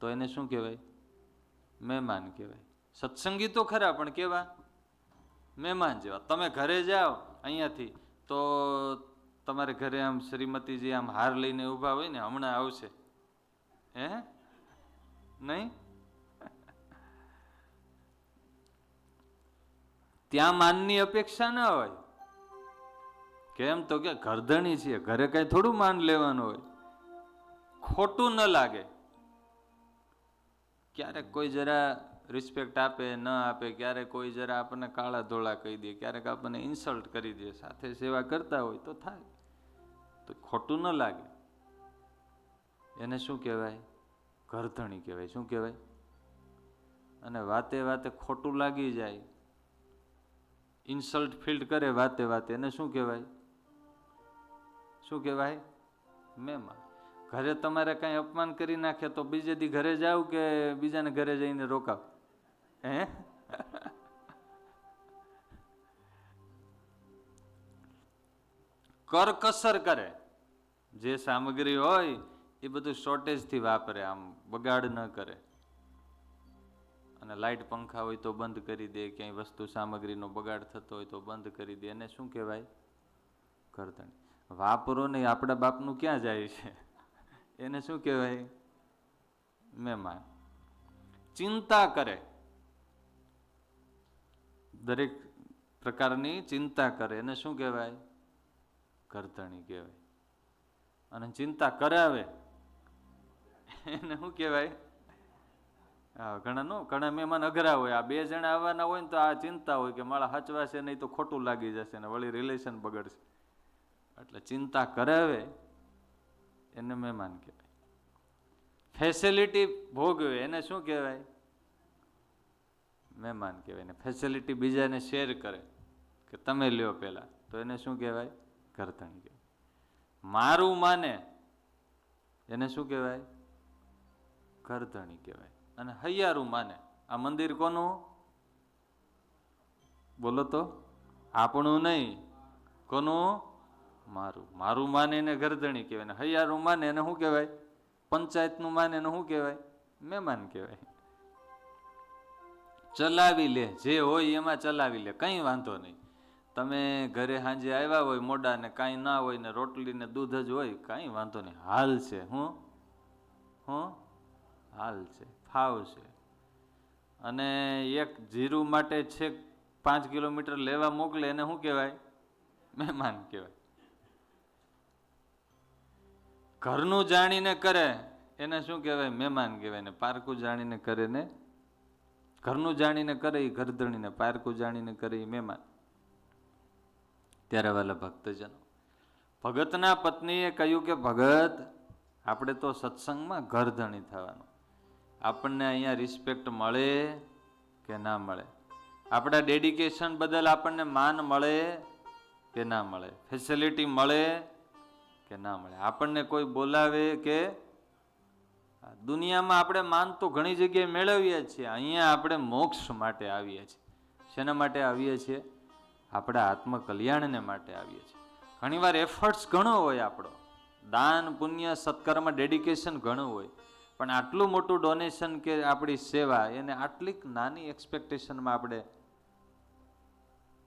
તો એને શું કહેવાય? મહેમાન કહેવાય. સત્સંગી તો ખરા, પણ કેવા? મહેમાન જેવા. તમે ઘરે જાઓ અહીંયાથી તો તમારે ઘરે આમ શ્રીમતીજી આમ હાર લઈને ઊભા હોય ને, હમણાં આવશે, નહીં? ત્યાં માનની અપેક્ષા ના હોય. કેમ તો કે ઘરધણી છીએ, ઘરે કઈ થોડું માન લેવાનું હોય. ખોટું ન લાગે. ક્યારેક કોઈ જરા રિસ્પેક્ટ આપે, ન આપે, ક્યારેક કોઈ જરા આપણને કાળા ધોળા કહી દે, ક્યારેક આપણને ઇન્સલ્ટ કરી દે, સાથે સેવા કરતા હોય તો થાય, તો ખોટું ન લાગે. એને શું કહેવાય? ઘરધણી કહેવાય. શું કહેવાય? અને વાતે વાતે ખોટું લાગી જાય, ઇન્સલ્ટ ફીલ કરે વાતે વાતે, એને શું કહેવાય? શું કહેવાય? મહેમાન. ઘરે તમારે કઈ અપમાન કરી નાખે તો બીજે દી ઘરે જાવ કે બીજાને ઘરે જઈને રોકાવ? કરકસર કરે. જે સામગ્રી હોય એ બધું શોર્ટેજથી વાપરે, આમ બગાડ ન કરે. અને લાઇટ પંખા હોય તો બંધ કરી દે, ક્યાંય વસ્તુ સામગ્રીનો બગાડ થતો હોય તો બંધ કરી દે, એને શું કહેવાય? ઘરધણી. વાપરો નહીં, આપણા બાપનું ક્યાં જાય છે, એને શું કહેવાય? મહેમાન. ચિંતા કરે, દરેક પ્રકારની ચિંતા કરે, એને શું કહેવાય? ઘરધણી કહેવાય. અને ચિંતા કરાવે એને શું કહેવાય? ઘણા મહેમાન અઘરા હોય. આ બે જણા આવવાના હોય ને તો આ ચિંતા હોય કે મારા હચવાશે નહીં તો ખોટું લાગી જશે ને વળી રિલેશન બગડશે, એટલે ચિંતા કરાવે એને મહેમાન કહેવાય. ફેસિલિટી ભોગવે એને શું કહેવાય? મહેમાન કહેવાય. ને ફેસિલિટી બીજાને શેર કરે કે તમે લ્યો પેલા, તો એને શું કહેવાય? ઘરધણી કહેવાય. મારું માને એને શું કહેવાય? ઘરધણી કહેવાય. અને હૈયારું માને, આ મંદિર કોનું? બોલો તો? આપણું નહીં, કોનું? મારું. મારું માને એને ઘરધણી કહેવાય. ને હૈયારું માને એને શું કહેવાય? પંચાયતનું માને એને શું કહેવાય? મહેમાન કહેવાય. ચલાવી લે, જે હોય એમાં ચલાવી લે, કંઈ વાંધો નહીં. તમે ઘરે સાંજે આવ્યા હોય મોડા ને કાંઈ ના હોય ને રોટલી ને દૂધ જ હોય, કાંઈ વાંધો નહીં, હાલ છે. હું હાલ છે, ફાવ છે. અને એક જીરું માટે છેક 5 કિલોમીટર લેવા મોકલે એને શું કહેવાય? મહેમાન કહેવાય. ઘરનું જાણીને કરે એને શું કહેવાય? મહેમાન કહેવાય. ને પારકું જાણીને કરે ને ઘરનું જાણીને કરે એ ઘરધણીને, પારકું જાણીને કરે એ મહેમાન. ત્યારે વાલા ભક્તજનો, ભગતના પત્નીએ કહ્યું કે ભગત, આપણે તો સત્સંગમાં ઘરધણી થવાનું, આપણને અહીંયા રિસ્પેક્ટ મળે કે ના મળે, આપણા ડેડિકેશન બદલ આપણને માન મળે કે ના મળે, ફેસિલિટી મળે કે ના મળે, આપણને કોઈ બોલાવે કે દુનિયામાં આપણે માન તો ઘણી જગ્યાએ મેળવીએ છીએ, અહીંયા આપણે મોક્ષ માટે આવીએ છીએ. શેના માટે આવીએ છીએ? આપણા આત્મકલ્યાણને માટે આવીએ છીએ. ઘણીવાર એફર્ટ્સ ઘણો હોય, આપણો દાન પુણ્ય સત્કર્મ ડેડિકેશન ઘણું હોય, પણ આટલું મોટું ડોનેશન કે આપણી સેવા એને આટલી નાની એક્સપેક્ટેશનમાં આપણે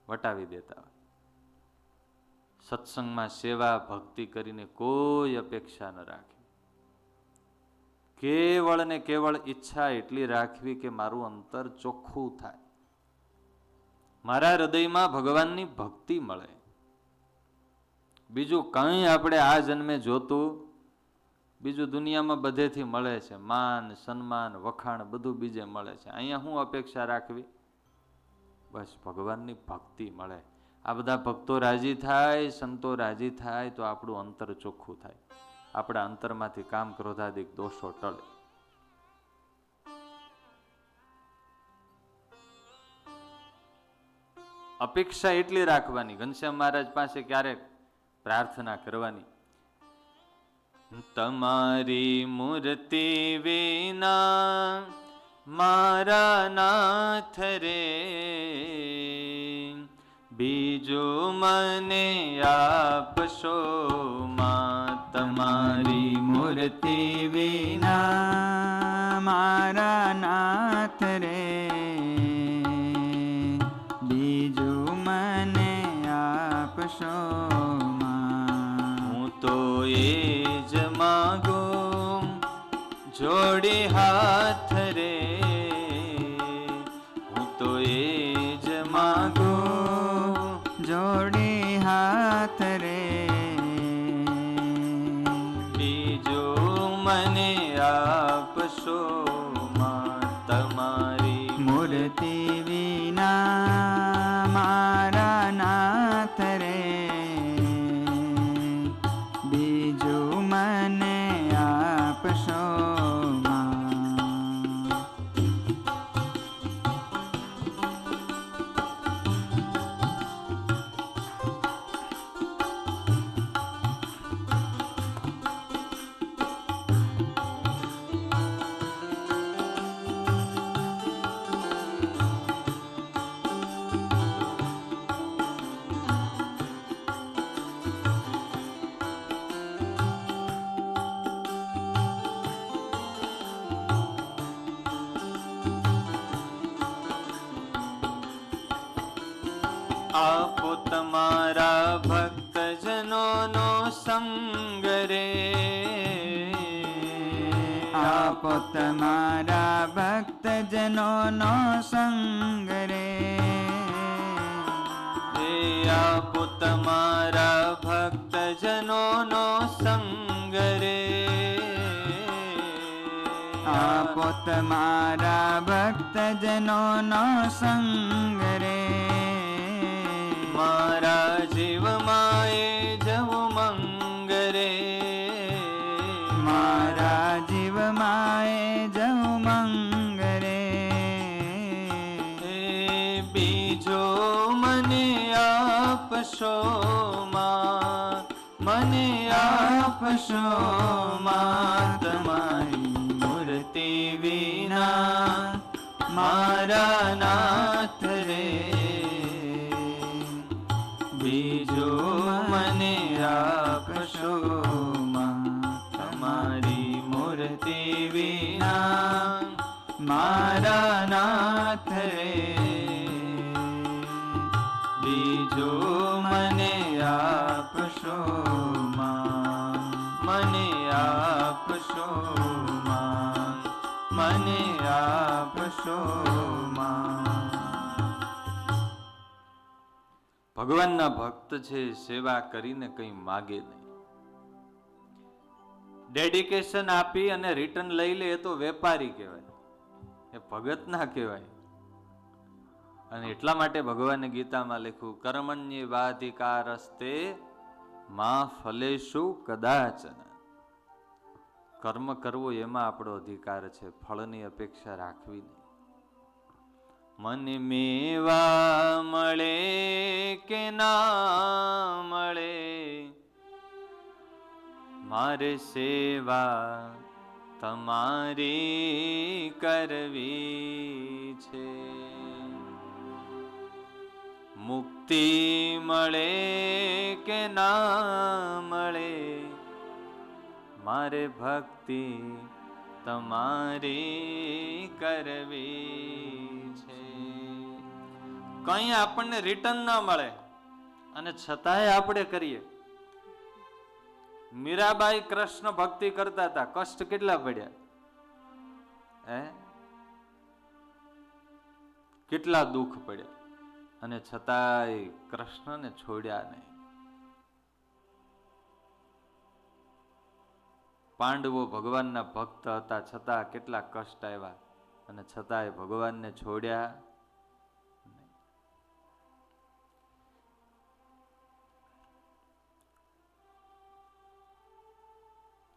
વટાવી દેતા હોય. સત્સંગમાં સેવા ભક્તિ કરીને કોઈ અપેક્ષા ન રાખે, કેવળ ને કેવળ ઈચ્છા એટલી રાખવી કે મારું અંતર ચોખ્ખું થાય, મારા હૃદયમાં ભગવાનની ભક્તિ મળે. બીજું કંઈ આપણે આ જન્મે જોતું, બીજું દુનિયામાં બધેથી મળે છે, માન સન્માન વખાણ બધું બીજે મળે છે. અહીંયા શું અપેક્ષા રાખવી? બસ ભગવાનની ભક્તિ મળે. આ બધા ભક્તો રાજી થાય, સંતો રાજી થાય તો આપણું અંતર ચોખ્ખું થાય, આપણા અંતરમાંથી કામ ક્રોધાદિક દોષો ટળે. અપેક્ષા એટલી રાખવાની, ઘનશ્યામ મહારાજ પાસે ક્યારેક પ્રાર્થના કરવાની, તમારી મૂર્તિ વિના મારા નાથ રે, બીજું મને આપશો માં. તમારી મૂર્તિ વિના મારા નાથ રે, બીજું મને આપશો માં. હું તો એ જ માગું જોડી હાથ રે, હું તો એ જ માગું જોડી હાથ રે, બીજું મને આપશો માં. તમારી મૂર્તિ વિના મારા નાથ રે, બીજું મને આપશો માં. આપો તમારા ભક્તજનોનો સંગ રે, આપો તમારા ભક્તજનોનો સંગ રે, આપો તમારા ભક્તજનોનો સંગ રે, આપો તમારા ભક્તજનોનો સંગ રે. મારા જીવમાં એ જવું મંગ રે, મારા જીવમાં એ જવું મંગ રે, બીજો મને આપશો માં, મને આપશો માં. તમારી મૂર્તિ વિના મારા નાથ રે, બીજો મને આપશો માં. તમારી મૂર્તિ વિના મારા નાથ રે, બીજો મને આપશો માં. મને આપશો માં, મને આપશો માં. ભગવાનના ભક્ત છે, સેવા કરીને કંઈ માગે નહીં. ડેડિકેશન આપી અને રિટર્ન લઈ લે એ તો વેપારી કહેવાય, એ ભગત ના કહેવાય. અને એટલા માટે ભગવાને ગીતામાં લખ્યું, કર્મણ્ય વાધિકારસ્તે માં ફલેશુ કદાચન. કર્મ કરવું એમાં આપણો અધિકાર છે, ફળની અપેક્ષા રાખવી નહીં. મને મેવા મળે કે ના મળે, મારે સેવા તમારી કરવી છે. મુક્તિ મળે કે ના મળે, મારે ભક્તિ તમારી કરવી છે. કંઈ આપણને રિટર્ન ના મળે અને છતાંય આપણે કરીએ. મીરાબાઈ કૃષ્ણ ભક્તિ કરતા હતા, કષ્ટ કેટલા પડ્યા, કેટલા દુઃખ પડ્યા, અને છતાંય કૃષ્ણને છોડ્યા નહીં. પાંડવો ભગવાનના ભક્ત હતા, છતાં કેટલા કષ્ટ આવ્યા, અને છતાંય ભગવાનને છોડ્યા નહીં.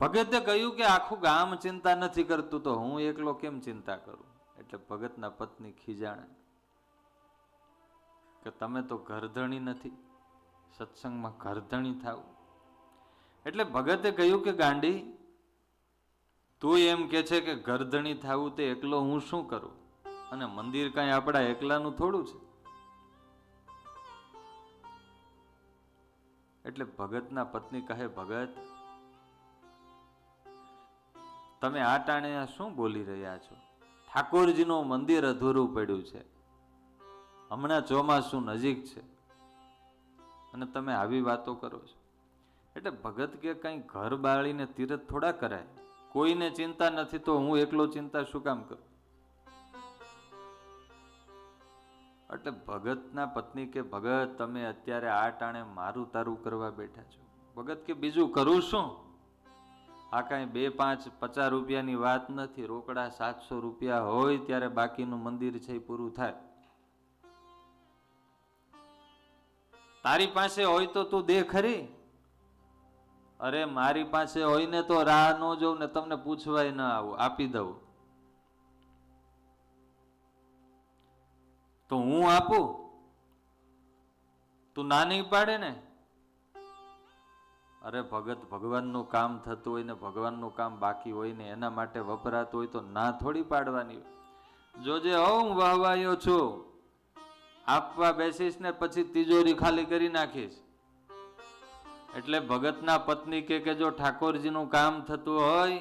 ભગતે કહ્યું કે આખું ગામ ચિંતા નથી કરતું તો હું એકલો કેમ ચિંતા કરું? એટલે ભગતના પત્ની ખીજાણા કે તમે તો ઘરધણી નથી, સત્સંગમાં ઘરધણી થાવ. એટલે ભગતે કહ્યું કે ગાંડી, તું એમ કે છે કે ઘરધણી થાવું તે એકલો હું શું કરું? અને મંદિર કાંઈ આપણા એકલાનું થોડું છે. એટલે ભગતના પત્ની કહે, ભગત તમે આ ટાણે શું બોલી રહ્યા છો? ઠાકોરજીનું મંદિર અધૂરું પડ્યું છે, હમણાં ચોમાસું નજીક છે, અને તમે આવી વાતો કરો છો. એટલે ભગત કે કઈ ઘર બાળીને તીરથ થોડા કરાય, કોઈને ચિંતા નથી તો હું એકલો ચિંતા શું કામ કરું? એટલે ભગતના પત્ની કે ભગત તમે અત્યારે આ ટાણે મારું તારું કરવા બેઠા છો. ભગત કે બીજું કરું શું? આ કાંઈ 2, 5, 50 રૂપિયાની વાત નથી, રોકડા 700 રૂપિયા હોય ત્યારે બાકીનું મંદિર છે એ પૂરું થાય. તારી પાસે હોય તો તું દે ખરી. અરે મારી પાસે હોય ને તો રાહ ન જોઉં ને તમને પૂછવાય ન આવું, આપી દઉં. તો હું આપું? તું ના નહીં પાડે ને? અરે ભગત, ભગવાનનું કામ થતું હોય ને ભગવાનનું કામ બાકી હોય ને એના માટે વપરાતું હોય તો ના થોડી પાડવાની. જોજે હું વહવાયો છું, આપવા બેસીશ ને પછી તિજોરી ખાલી કરી નાખીશ. એટલે ભગતના પત્ની કે જો ઠાકોરજીનું કામ થતું હોય,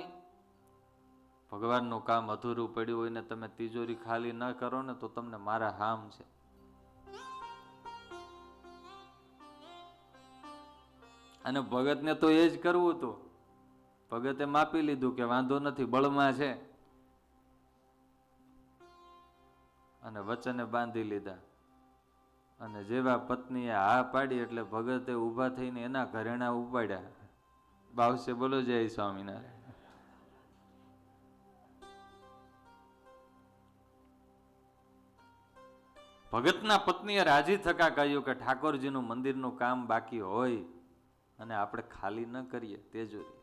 ભગવાનનું કામ અધૂરું પડ્યું હોય ને તમે તિજોરી ખાલી ન કરો ને તો તમને મારા હામ છે. અને ભગતને તો એ જ કરવું હતું. ભગતે માપી લીધું કે વાંધો નથી, બળમાં છે, અને વચને બાંધી લીધા. અને જેવા પત્નીએ હા પાડી એટલે ભગતે ઊભા થઈને એના ઘરેણા ઉપાડ્યા. બાવશે બોલો જય સ્વામિનારાયણ. ભગતના પત્નીએ રાજી થકા કહ્યું કે ઠાકોરજીનું મંદિરનું કામ બાકી હોય અને આપણે ખાલી ન કરીએ તેજોરી.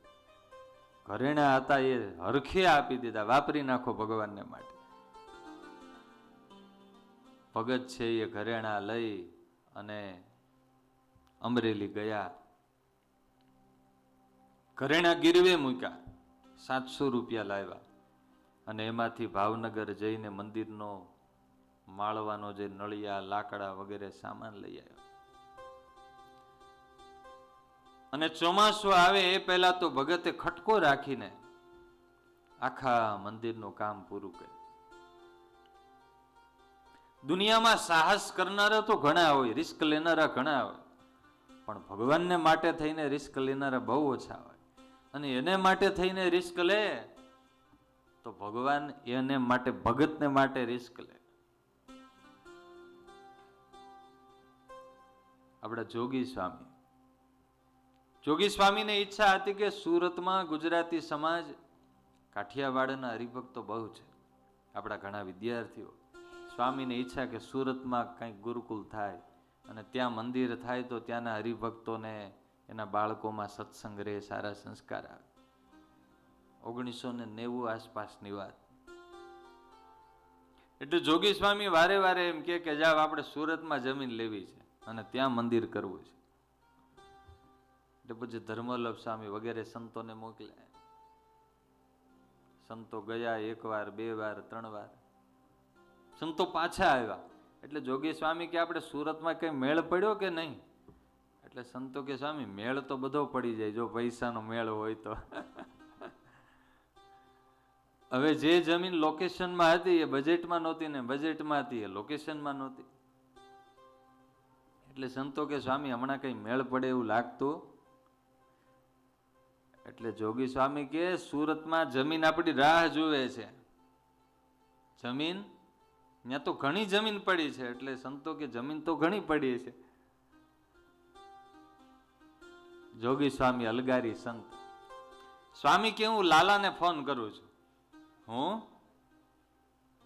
ઘરેણા હતા એ હરખે આપી દીધા, વાપરી નાખો ભગવાનને માટે. ભગત છે એ ઘરેણા લઈ અને અમરેલી ગયા. ઘરેણા ગીરવે મૂક્યા, 700 રૂપિયા લાવ્યા, અને એમાંથી ભાવનગર જઈને મંદિરનો માળવાનો જે નળિયા, લાકડા વગેરે સામાન લઈ આવ્યા. અને ચોમાસું આવે એ પહેલા તો ભગતે ખટકો રાખીને આખા મંદિરનું કામ પૂરું કર્યું. દુનિયામાં સાહસ કરનારા તો ઘણા હોય, રિસ્ક લેનારા ઘણા હોય, પણ ભગવાનને માટે થઈને રિસ્ક લેનારા બહુ ઓછા હોય. અને એને માટે થઈને રિસ્ક લે તો ભગવાન એને માટે, ભગતને માટે રિસ્ક લે. આપણા જોગી સ્વામી જોગી સ્વામીને ઈચ્છા હતી કે સુરતમાં ગુજરાતી સમાજ, કાઠિયાવાડના હરિભક્તો બહુ છે, આપણા ઘણા વિદ્યાર્થીઓ. સ્વામીને ઈચ્છા કે સુરતમાં કંઈક ગુરુકુલ થાય અને ત્યાં મંદિર થાય તો ત્યાંના હરિભક્તોને, એના બાળકોમાં સત્સંગ રહે, સારા સંસ્કાર આવે. 1990 આસપાસની વાત. એટલે જોગી સ્વામી વારે વારે એમ કે જાવ આપણે સુરતમાં જમીન લેવી છે અને ત્યાં મંદિર કરવું છે. એટલે પછી ધર્મવલ્લભ સ્વામી વગેરે સંતોને મોકલ્યા. સંતો ગયા 1 વાર 2 વાર 3 વાર, સંતો પાછા આવ્યા. એટલે જોગી સ્વામી કે આપણે સુરતમાં કઈ મેળ પડ્યો કે નહીં? એટલે સંતો કે સ્વામી મેળ તો બધો પડી જાય જો પૈસાનો મેળ હોય તો. હવે જે જમીન લોકેશનમાં હતી એ બજેટમાં નહોતી ને બજેટમાં હતી એ લોકેશનમાં નહોતી. એટલે સંતો કે સ્વામી હમણાં કઈ મેળ પડે એવું લાગતું. એટલે જોગી સ્વામી કે સુરતમાં જમીન આપણી રાહ જુએ છે. જમીન ત્યાં તો ઘણી જમીન પડી છે. એટલે સંતો કે જમીન તો ઘણી પડી છે. જોગી સ્વામી અલગારી સંત. સ્વામી કે હું લાલાને ફોન કરું છું. હું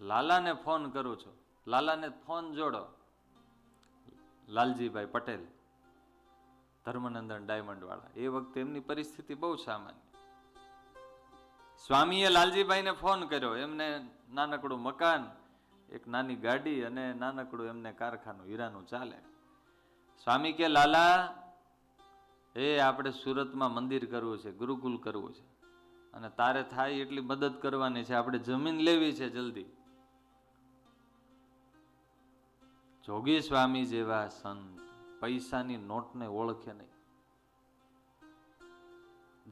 લાલાને ફોન કરું છું. લાલાને ફોન જોડો. લાલજીભાઈ પટેલ, ધર્મનંદન ડાયમંડ વાળા. એ વખતે એમની પરિસ્થિતિ બહુ સામાન્ય. સ્વામીએ લાલજીભાઈને ફોન કર્યો. એમને નાનકડું મકાન, એક નાની ગાડી અને નાનકડું એમને કારખાનું હીરાનું ચાલે. સ્વામી કે લાલા, આપણે સુરતમાં મંદિર કરવું છે, ગુરુકુલ કરવું છે અને તારે થાય એટલી મદદ કરવાની છે. આપણે જમીન લેવી છે જલ્દી. જોગી સ્વામી જેવા સંત પૈસાની નોટને ઓળખે નહીં,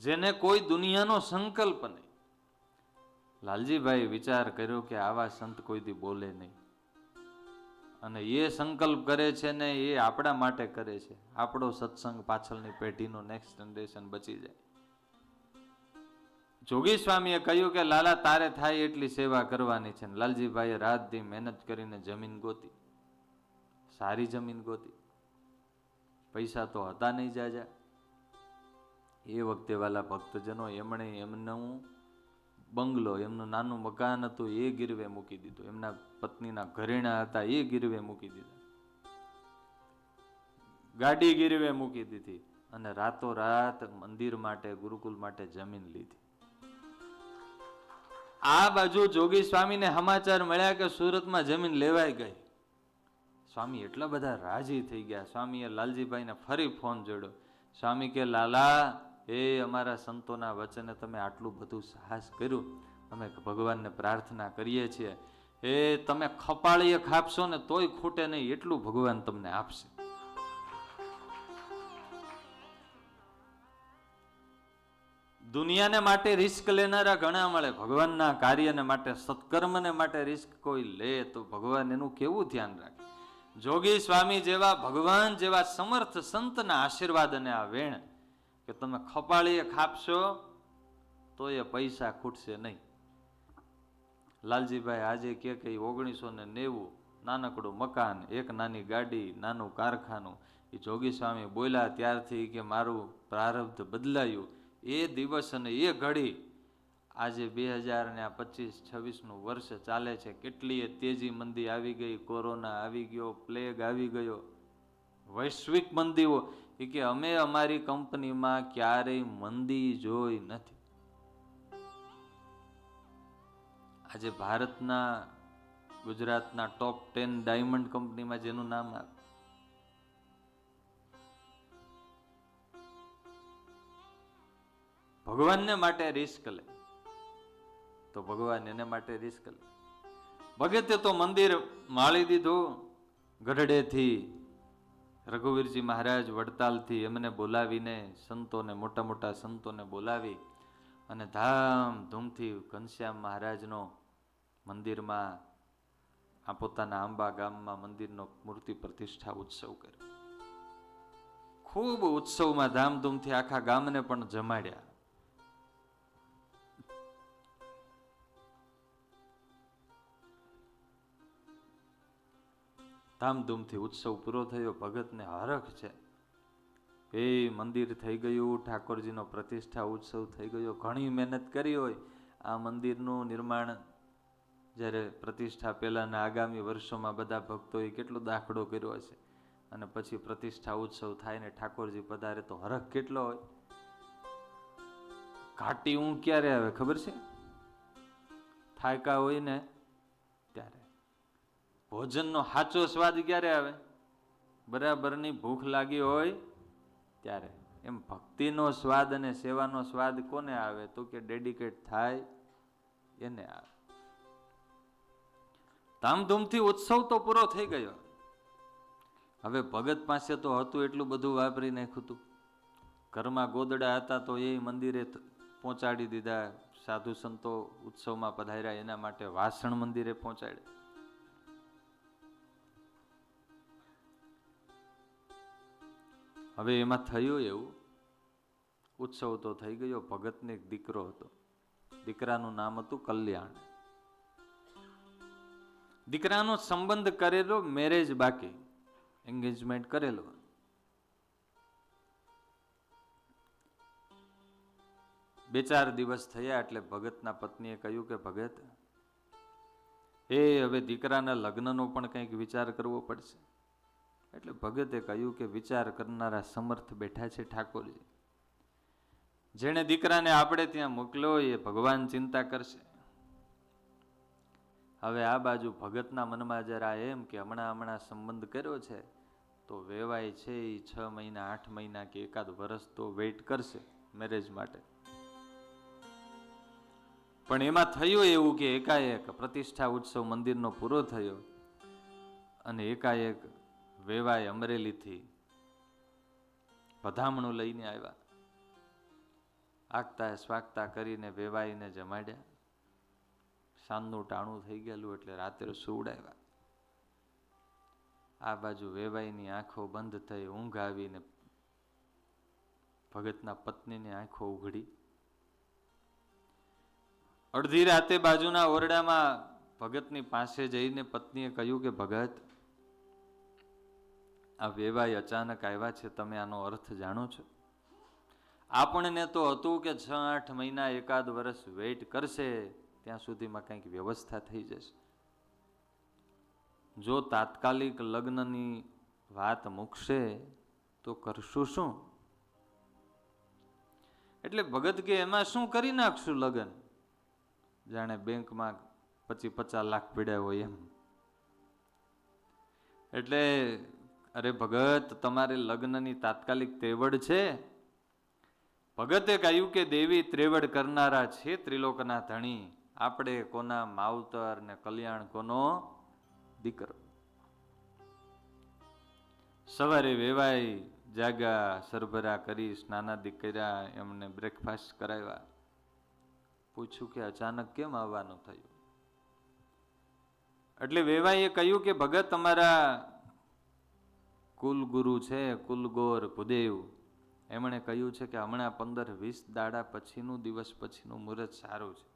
જેને કોઈ દુનિયાનો સંકલ્પ નહીં. લાલજીભાઈ વિચાર કર્યો કે આવા સંત કોઈ દી બોલે નહીં અને એ સંકલ્પ કરે છે ને એ આપણા માટે કરે છે. આપણો સત્સંગ પાછળની પેઢીનો નેક્સ્ટ જનરેશન બચી જાય. જોગી સ્વામીએ કહ્યું કે લાલા તારે થાય એટલી સેવા કરવાની છે. લાલજીભાઈએ રાત દી મહેનત કરીને જમીન ગોતી, સારી જમીન ગોતી. પૈસા તો હતા નહીં જાજા. એ વખતે વાલા ભક્તજનો એમણે એમનું બંગલો, એમનું નાનું મકાન હતું એ ગીરવે મૂકી દીધું. એમના પત્નીના ઘરેણા હતા એ ગીરવે મૂકી દીધા. ગાડી ગીરવે મૂકી દીધી અને રાતોરાત મંદિર માટે, ગુરુકુલ માટે જમીન લીધી. આ બાજુ જોગી સ્વામીને સમાચાર મળ્યા કે સુરતમાં જમીન લેવાઈ ગઈ. સ્વામી એટલા બધા રાજી થઈ ગયા. સ્વામીએ લાલજીભાઈને ફરી ફોન જોડ્યો. સ્વામી કે લાલા, અમારા સંતોના વચને તમે આટલું બધું સાહસ કર્યું. અમે ભગવાનને પ્રાર્થના કરીએ છીએ, તમે ખપાળીએ ખાપશો ને તોય ખૂટે નહીં એટલું ભગવાન તમને આપશે. દુનિયાને માટે રિસ્ક લેનારા ઘણા મળે, ભગવાનના કાર્યને માટે, સત્કર્મને માટે રિસ્ક કોઈ લે તો ભગવાન એનું કેવું ધ્યાન રાખે. જોગી સ્વામી જેવા ભગવાન જેવા સમર્થ સંતના આશીર્વાદ અને આ વેણ કે તમે ખપાળીએ ખાપશો તો એ પૈસા ખૂટશે નહીં. લાલજીભાઈ આજે કે 1990 નાનકડું મકાન, એક નાની ગાડી, નાનું કારખાનું. એ જોગી સ્વામી બોલ્યા ત્યારથી કે મારું પ્રારબ્ધ બદલાયું. એ દિવસ અને એ ઘડી આજે 2025-26નું વર્ષ ચાલે છે. કેટલીય તેજી મંદી આવી ગઈ, કોરોના આવી ગયો, પ્લેગ આવી ગયો, વૈશ્વિક મંદીઓ. એ કે અમે અમારી કંપનીમાં ક્યારેય મંદી જોઈ નથી. આજે ભારતના, ગુજરાતના ટોપ 10 ડાયમંડ કંપનીમાં જેનું નામ આવે, ભગવાનને માટે રિસ્ક લે તો ભગવાન એને માટે રિસ્ક લે. ભગતે તો મંદિર માળી દીધું. ગઢડેથી રઘુવીરજી મહારાજ વડતાલથી એમને બોલાવીને, સંતોને, મોટા મોટા સંતોને બોલાવી અને ધામધૂમથી ઘનશ્યામ મહારાજનો મંદિરમાં, આ પોતાના આંબા ગામમાં મંદિરનો મૂર્તિ પ્રતિષ્ઠા ઉત્સવ કર્યો. ખૂબ ઉત્સવમાં ધામધૂમથી આખા ગામને પણ જમાડ્યા. ધામધૂમથી ઉત્સવ પૂરો થયો. ભગતને હરખ છે એ મંદિર થઈ ગયું, ઠાકોરજીનો પ્રતિષ્ઠા ઉત્સવ થઈ ગયો, ઘણી મહેનત કરી હોય, આ મંદિરનું નિર્માણ જ્યારે પ્રતિષ્ઠા પહેલાંના આગામી વર્ષોમાં બધા ભક્તોએ કેટલો દાખલો કર્યો હશે, અને પછી પ્રતિષ્ઠા ઉત્સવ થાય ને ઠાકોરજી પધારે તો હરખ કેટલો હોય. ઘાટી ઊંઘ ક્યારે આવે ખબર છે? થાયકા હોય ને ત્યારે. ભોજનનો સાચો સ્વાદ ક્યારે આવે? બરાબરની ભૂખ લાગી હોય ત્યારે. એમ ભક્તિનો સ્વાદ અને સેવાનો સ્વાદ કોને આવે? તો કે ડેડિકેટ થાય એને આવે. ધામધૂમથી ઉત્સવ તો પૂરો થઈ ગયો. હવે ભગત પાસે તો હતું એટલું બધું વાપરી નાખ્યું હતું. ઘરમાં ગોદડા હતા તો એ મંદિરે પહોંચાડી દીધા. સાધુ સંતો ઉત્સવમાં પધાર્યા એના માટે વાસણ મંદિરે પહોંચાડ્યા. હવે એમાં થયું એવું, ઉત્સવ તો થઈ ગયો. ભગતને એક દીકરો હતો, દીકરાનું નામ હતું કલ્યાણ. દીકરાનો સંબંધ કરેલો, મેરેજ બાકી, એન્ગેજમેન્ટ કરેલો. બે ચાર દિવસ થયા એટલે ભગતના પત્નીએ કહ્યું કે ભગત, હવે દીકરાના લગ્નનો પણ કંઈક વિચાર કરવો પડશે. એટલે ભગતે કહ્યું કે વિચાર કરનારા સમર્થ બેઠા છે ઠાકોરજી. જેણે દીકરાને આપણે ત્યાં મોકલ્યો એ ભગવાન ચિંતા કરશે. હવે આ બાજુ ભગતના મનમાં જરા એમ કે હમણાં સંબંધ કર્યો છે તો વેવાય છે એ 6 મહિના 8 મહિના કે એકાદ વર્ષ તો વેઇટ કરશે મેરેજ માટે. પણ એમાં થયું એવું કે એકાએક પ્રતિષ્ઠા ઉત્સવ મંદિરનો પૂરો થયો અને એકાએક વેવાય અમરેલીથી પધામણું લઈને આવ્યા. આગતા સ્વાગતા કરીને વેવાઈને જમાડ્યા. સાંજનું ટાણું થઈ ગયેલું એટલે રાત્રે સુવડાવ્યા. આ બાજુ વેવાઈની આંખો બંધ થઈ, ઊંઘ આવીને ભગતના પત્નીની આંખો ઉઘડી. અડધી રાતે બાજુના ઓરડામાં ભગતની પાસે જઈને પત્નીએ કહ્યું કે ભગત, આ વેવાઈ અચાનક આવ્યા છે, તમે આનો અર્થ જાણો છો? આપણને તો હતું કે 6-8 મહિના એકાદ વર્ષ વેઇટ કરશે, ત્યાં સુધીમાં કંઈક વ્યવસ્થા થઈ જશે. જો તાત્કાલિક લગ્નની વાત મૂકશે તો કરશું શું? એટલે ભગત કે એમાં શું કરી નાખશું લગ્ન? જાણે બેંકમાં 50 લાખ પડ્યા હોય એમ. એટલે અરે ભગત, તમારે લગ્નની તાત્કાલિક ત્રેવડ છે? ભગતે કહ્યું કે દેવી ત્રેવડ કરનારા છે ત્રિલોકના ધણી. આપણે કોના માવતર ને કલ્યાણ કોનો દીકરો. સવારે વેવાઈ જાગ્યા, સરભરા કરી, સ્નાનાદિ કર્યા, એમને બ્રેકફાસ્ટ કરાવ્યા. પૂછ્યું કે અચાનક કેમ આવવાનું થયું? એટલે વેવાઈએ કહ્યું કે ભગત, અમારા કુલગુરુ છે કુલગોર ભુદેવ, એમણે કહ્યું છે કે હમણાં 15-20 દાડા પછીનું, દિવસ પછીનું મુહૂર્ત સારું છે.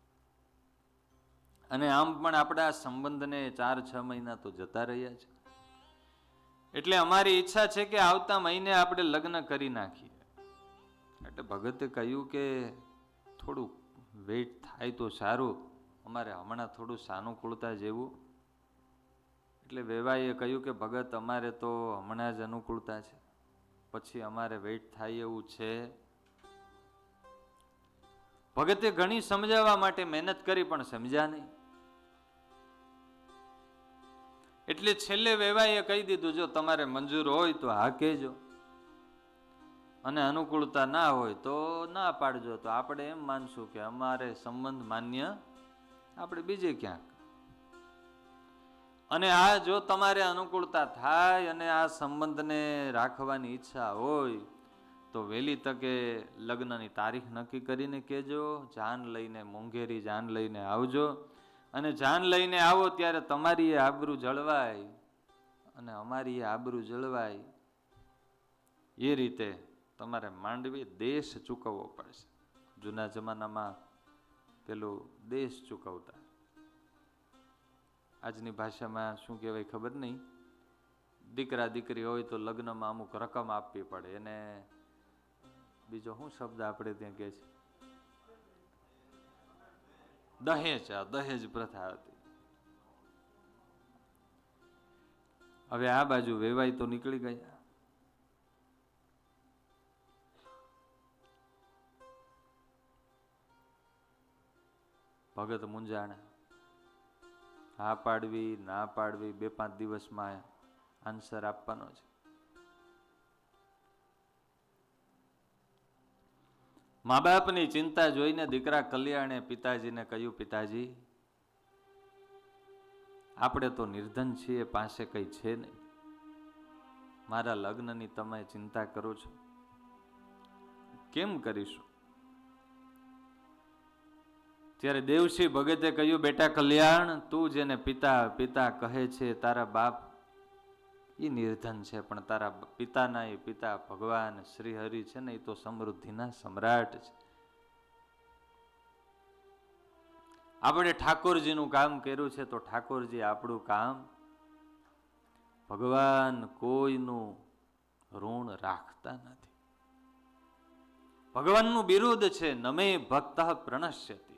અને આમ પણ આપણા સંબંધને 4-6 મહિના તો જતા રહ્યા છે. એટલે અમારી ઈચ્છા છે કે આવતા મહિને આપણે લગ્ન કરી નાખીએ. એટલે ભગતે કહ્યું કે થોડું વેઇટ થાય તો સારું, અમારે હમણાં થોડું સાનુકૂળતા જેવું. એટલે વેવાઈએ કહ્યું કે ભગત, અમારે તો હમણાં જ અનુકૂળતા છે, પછી અમારે વેઇટ થાય એવું છે. ભગતે ઘણી સમજાવવા માટે મહેનત કરી પણ સમજ્યા નહીં. એટલે છેલ્લે વેવાઈએ કહી દીધું, જો તમારે મંજૂર હોય તો હા કહેજો, અને અનુકૂળતા ના હોય તો ના પાડજો. તો આપણે એમ માનશું કે અમારે સંબંધ માન્ય, આપણે બીજે ક્યાંક. અને આ જો તમારે અનુકૂળતા થાય અને આ સંબંધને રાખવાની ઈચ્છા હોય તો વહેલી તકે લગ્નની તારીખ નક્કી કરીને કહેજો. જાન લઈને, મોંઘેરી જાન લઈને આવજો. અને જાન લઈને આવો ત્યારે તમારી એ આબરૂ જળવાય અને અમારી એ આબરૂ જળવાય, એ રીતે તમારે માંડવી દેશ ચૂકવવો પડશે. જૂના જમાનામાં પેલું દેશ ચૂકવતા, આજની ભાષામાં શું કહેવાય ખબર નહીં. દીકરા દીકરી હોય તો લગ્નમાં અમુક રકમ આપવી પડે, એને બીજો શું શબ્દ આપણે ત્યાં કહે છે? દહેજ. આ દહેજ પ્રથા હતી. હવે આ બાજુ વેવાઈ તો નીકળી ગયા. ભગત મૂંઝાણા. હા પાડવી ના પાડવી, 2-5 દિવસમાં આન્સર આપવાનો છે. મા બાપની ચિંતા જોઈને દીકરા કલ્યાણે પિતાજીને કહ્યું, પિતાજી આપણે તો નિર્ધન છીએ, પાસે કઈ છે નહીં, મારા લગ્નની તમે ચિંતા કરો છો, કેમ કરીશું? ત્યારે દેવસિંહ ભગતે કહ્યું, બેટા કલ્યાણ, તું જેને પિતા પિતા કહે છે, તારા બાપ એ નિર્ધન છે, પણ તારા પિતાના એ પિતા ભગવાન શ્રી હરિ છે ને, એ તો સમૃદ્ધિના સમ્રાટ છે. આપણે ઠાકોરજીનું કામ કર્યું છે, તો ઠાકોરજી આપણું કામ, ભગવાન કોઈનું ઋણ રાખતા નથી. ભગવાનનું બિરુદ છે, નમે ભક્ત પ્રણશ્યતિ.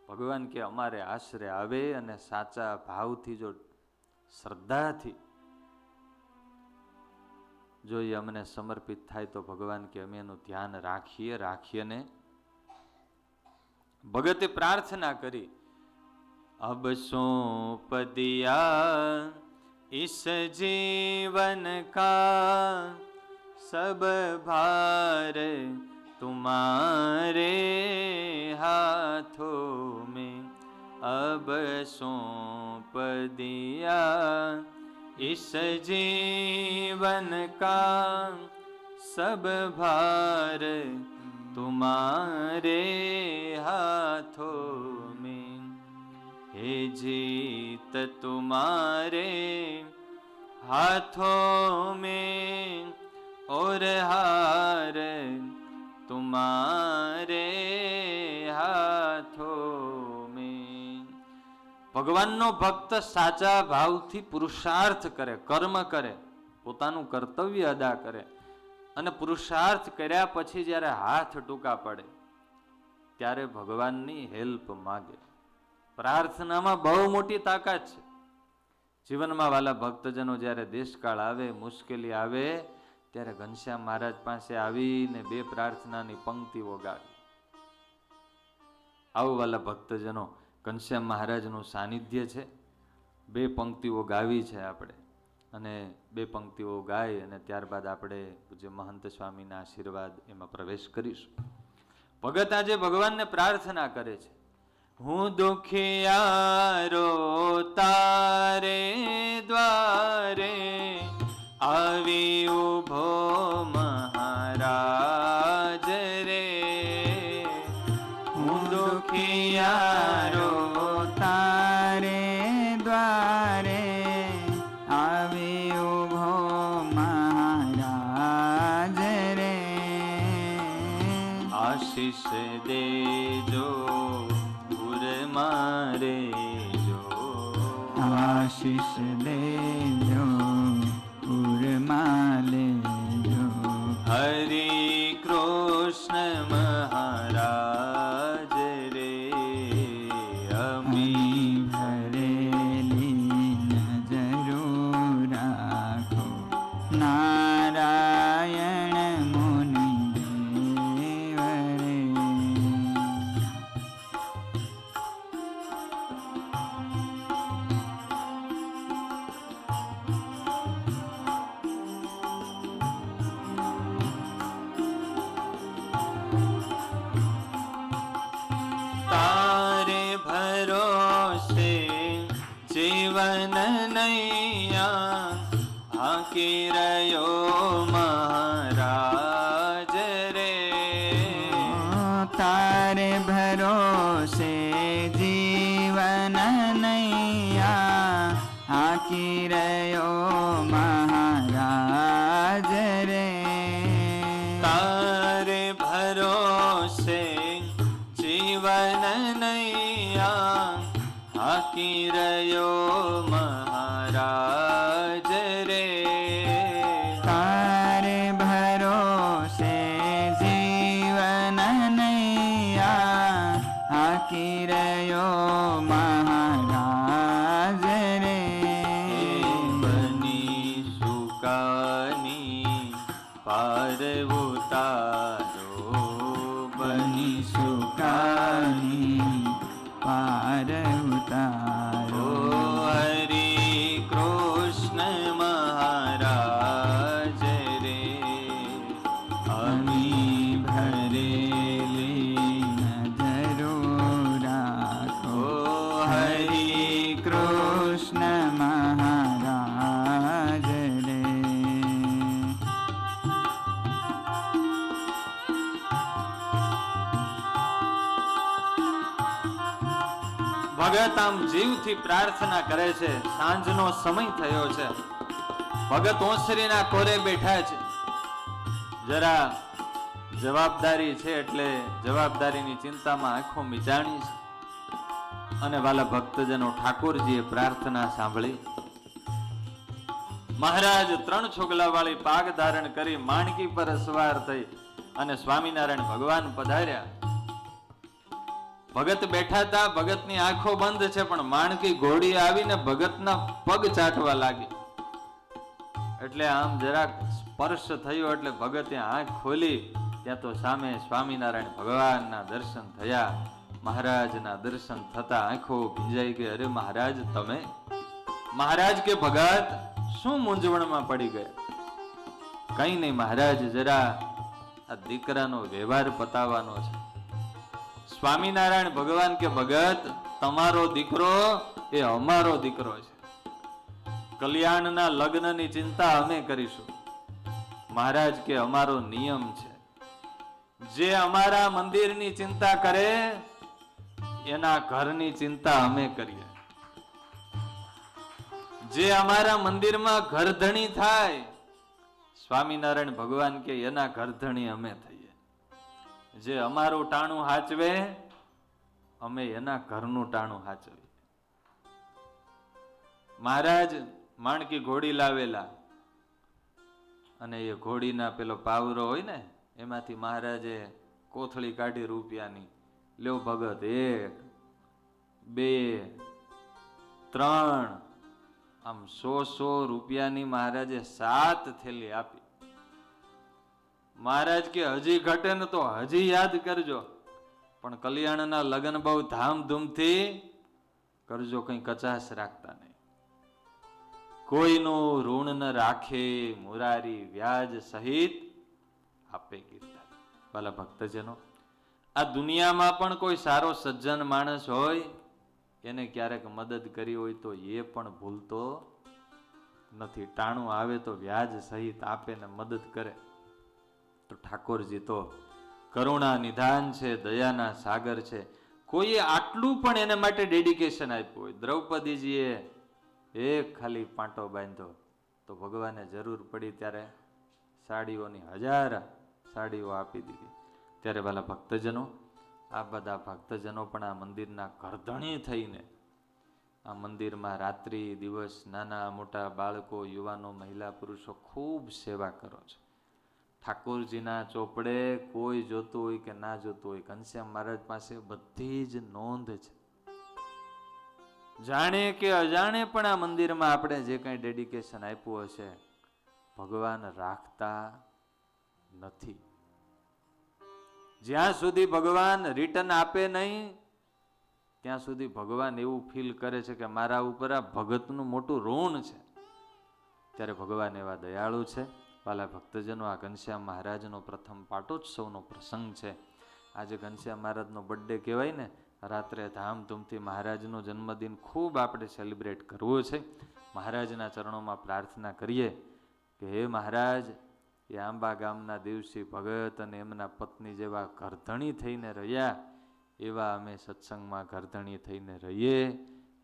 ભગવાન કે અમારે આશરે આવે અને સાચા ભાવથી, જો શ્રદ્ધાથી જો એ અમને સમર્પિત થાય, તો ભગવાન કે અમે એનું ધ્યાન રાખીએ ને. ભગતે પ્રાર્થના કરી, અબ સોંપ દિયા ઇસ જીવન કા, સબ ભાર तुम्हारे हाथों में, अब सौंप दिया इस जीवन का, सब भार तुम्हारे हाथों में, हे जीत तुम्हारे हाथों में, और हार तुम्हारे हाथों में. ભગવાનનો ભક્ત સાચા ભાવથી પુરુષાર્થ કરે, કર્મ કરે, પોતાનું કર્તવ્ય અદા કરે, અને પુરુષાર્થ કર્યા પછી જ્યારે હાથ ટૂંકા પડે ત્યારે ભગવાનની હેલ્પ માગે. પ્રાર્થનામાં બહુ મોટી તાકાત છે. જીવનમાં વાલા ભક્તજનો જ્યારે દેશકાળ આવે, મુશ્કેલી આવે, ત્યારે ઘનશ્યામ મહારાજ પાસે આવીને 2 પ્રાર્થનાની પંક્તિઓ ગાવી. આવો વાલા ભક્તજનો, ઘનશ્યામ મહારાજનું સાનિધ્ય છે. 2 પંક્તિઓ ગાવી છે આપણે, અને 2 પંક્તિઓ ગાય અને ત્યારબાદ આપણે પૂજ્ય મહંત સ્વામીના આશીર્વાદ એમાં પ્રવેશ કરીશું. ભગત આજે ભગવાનને પ્રાર્થના કરે છે, હું દુખિયારો તારે દ્વારે આવી ઉભો મહારાજ રે, હું દુખિયારો તારે દ્વારે આવી ઉભો મહારાજ રે, આશીષ દેજો પુર મારે જો, આશીષ દેજો પુરમાં લેજો, હરિ કૃષ્ણ મહારાજ રે, અમી ભરેલી નજરો રાખો, નારાયણ મુનિ દેવ રે. તારે ભરોસે જીવન નૈયા, હાંકી રહ્યો મહારાજ રે, તારે ભરોસે જીવન નૈયા, હાંકી રહ્યો મહારાજ રે, તારે ભરોસે જીવન નૈયા, હાંકી રહ્યો મહારાજ પાર ઉતારો બની સુકાની પાર ઉતારો. હરિ કૃષ્ણ મહારાજ રે અમી ભરેલી નજરો રાખો. હરિ કૃષ્ણ મહારાજ રે. ભગત આમ જીવથી પ્રાર્થના કરે છે. સાંજનો સમય થયો છે. ભગત ઓસરીના કોરે બેઠા છે. જરા જવાબદારી છે એટલે જવાબદારીની ચિંતામાં આંખો મીચાણી છે. અને વાલા ભક્તજનો, ઠાકોરજીએ પ્રાર્થના સાંભળી. મહારાજ 3 છોગલા વાળી પાગ ધારણ કરી માણકી પર સવાર થઈ અને સ્વામિનારાયણ ભગવાન પધાર્યા. ભગત બેઠા હતા. ભગતની આંખો બંધ છે, પણ માણકી ઘોડી આવીને ભગતના પગ ચાટવા લાગી. એટલે આમ જરાક સ્પર્શ થયો એટલે ભગતે આંખ ખોલી. ત્યાં તો સામે સ્વામિનારાયણ ભગવાનના દર્શન થયા. મહારાજના દર્શન થતા આંખો ભીંજાઈ ગઈ. અરે મહારાજ તમે? મહારાજ કે ભગત શું મૂંઝવણમાં પડી ગયા? કઈ નહીં મહારાજ, જરા આ દીકરાનો વ્યવહાર પતાવવાનો છે. સ્વામિનારાયણ ભગવાન કે ભગત તમારો દીકરો એ અમારો દીકરો છે. કલ્યાણના લગ્નની ચિંતા અમે કરીશું. મહારાજ કે અમારો નિયમ છે, જે અમારા મંદિરની ચિંતા કરે એના ઘરની ચિંતા અમે કરીએ. જે અમારા મંદિરમાં ઘરધણી થાય, સ્વામિનારાયણ ભગવાન કે એના ઘરધણી અમે થઈએ. જે અમારું ટાણું હાચવે અમે એના ઘરનું ટાણું હાચવીએ. મહારાજ માણકી ઘોડી લાવેલા અને એ ઘોડીના પેલો પાવરો હોય ને એમાંથી મહારાજે કોથળી કાઢી રૂપિયાની. લ્યો ભગત 1 2 3 આમ 100 રૂપિયાની મહારાજે 7 થેલી આપી. મહારાજ કે હજી ઘટે ને તો હજી યાદ કરજો, પણ કલ્યાણના લગ્ન બહુ ધામધૂમથી કરજો, કઈ કચાશ રાખતા નહીં. કોઈનું ઋણ ન રાખે, મુરારી વ્યાજ સહિત આપે કીર્તન. વાલા ભક્તજનો, આ દુનિયામાં પણ કોઈ સારો સજ્જન માણસ હોય, એને ક્યારેક મદદ કરી હોય તો એ પણ ભૂલતો નથી. ટાણું આવે તો વ્યાજ સહિત આપે ને મદદ કરે. તો ઠાકોરજી તો કરુણા નિધાન છે, દયાના સાગર છે. કોઈએ આટલું પણ એને માટે ડેડિકેશન આપ્યું હોય. દ્રૌપદીજીએ એક ખાલી પાંટો બાંધ્યો તો ભગવાને જરૂર પડી ત્યારે સાડીઓની 1000 સાડીઓ આપી દીધી. ત્યારે વાલા ભક્તજનો, આ બધા ભક્તજનો પણ આ મંદિરના ઘરધણી થઈને આ મંદિરમાં રાત્રિ દિવસ નાના મોટા બાળકો, યુવાનો, મહિલા, પુરુષો ખૂબ સેવા કરો છો. ઠાકોરજીના ચોપડે કોઈ જોતું હોય કે ના જોતું હોય, ઘનશ્યામ મહારાજ પાસે બધી જ નોંધ છે. જાણે કે અજાણે પણ આ મંદિરમાં આપણે જે કંઈ ડેડિકેશન આપ્યું હશે, ભગવાન રાખતા નથી. જ્યાં સુધી ભગવાન રિટર્ન આપે નહીં ત્યાં સુધી ભગવાન એવું ફીલ કરે છે કે મારા ઉપર આ ભગતનું મોટું ઋણ છે. ત્યારે ભગવાન એવા દયાળુ છે. વાલા ભક્તજનો, આ ઘનશ્યામ મહારાજનો પ્રથમ પાટોત્સવનો પ્રસંગ છે. આજે ઘનશ્યામ મહારાજનો બર્થડે કહેવાય ને, રાત્રે ધામધૂમથી મહારાજનો જન્મદિન ખૂબ આપણે સેલિબ્રેટ કરવો છે. મહારાજના ચરણોમાં પ્રાર્થના કરીએ કે હે મહારાજ, એ આંબા ગામના દિવસી ભગત અને એમના પત્ની જેવા ઘરધણી થઈને રહ્યા, એવા અમે સત્સંગમાં ઘરધણી થઈને રહીએ,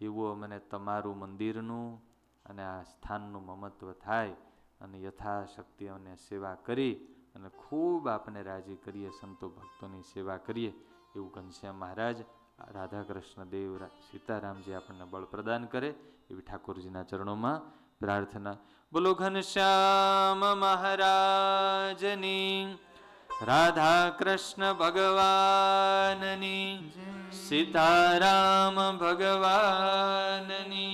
એવું અમને તમારું મંદિરનું અને આ સ્થાનનું મમત્વ થાય અને યથાશક્તિ અને સેવા કરી અને ખૂબ આપને રાજી કરીએ, સંતો ભક્તોની સેવા કરીએ, એવું ઘનશ્યામ મહારાજ, રાધા કૃષ્ણ દેવ, સીતારામજી આપણને બળ પ્રદાન કરે એવી ઠાકોરજીના ચરણોમાં પ્રાર્થના. બોલો ઘનશ્યામ મહારાજની, રાધા કૃષ્ણ ભગવાનની, સીતારામ ભગવાનની.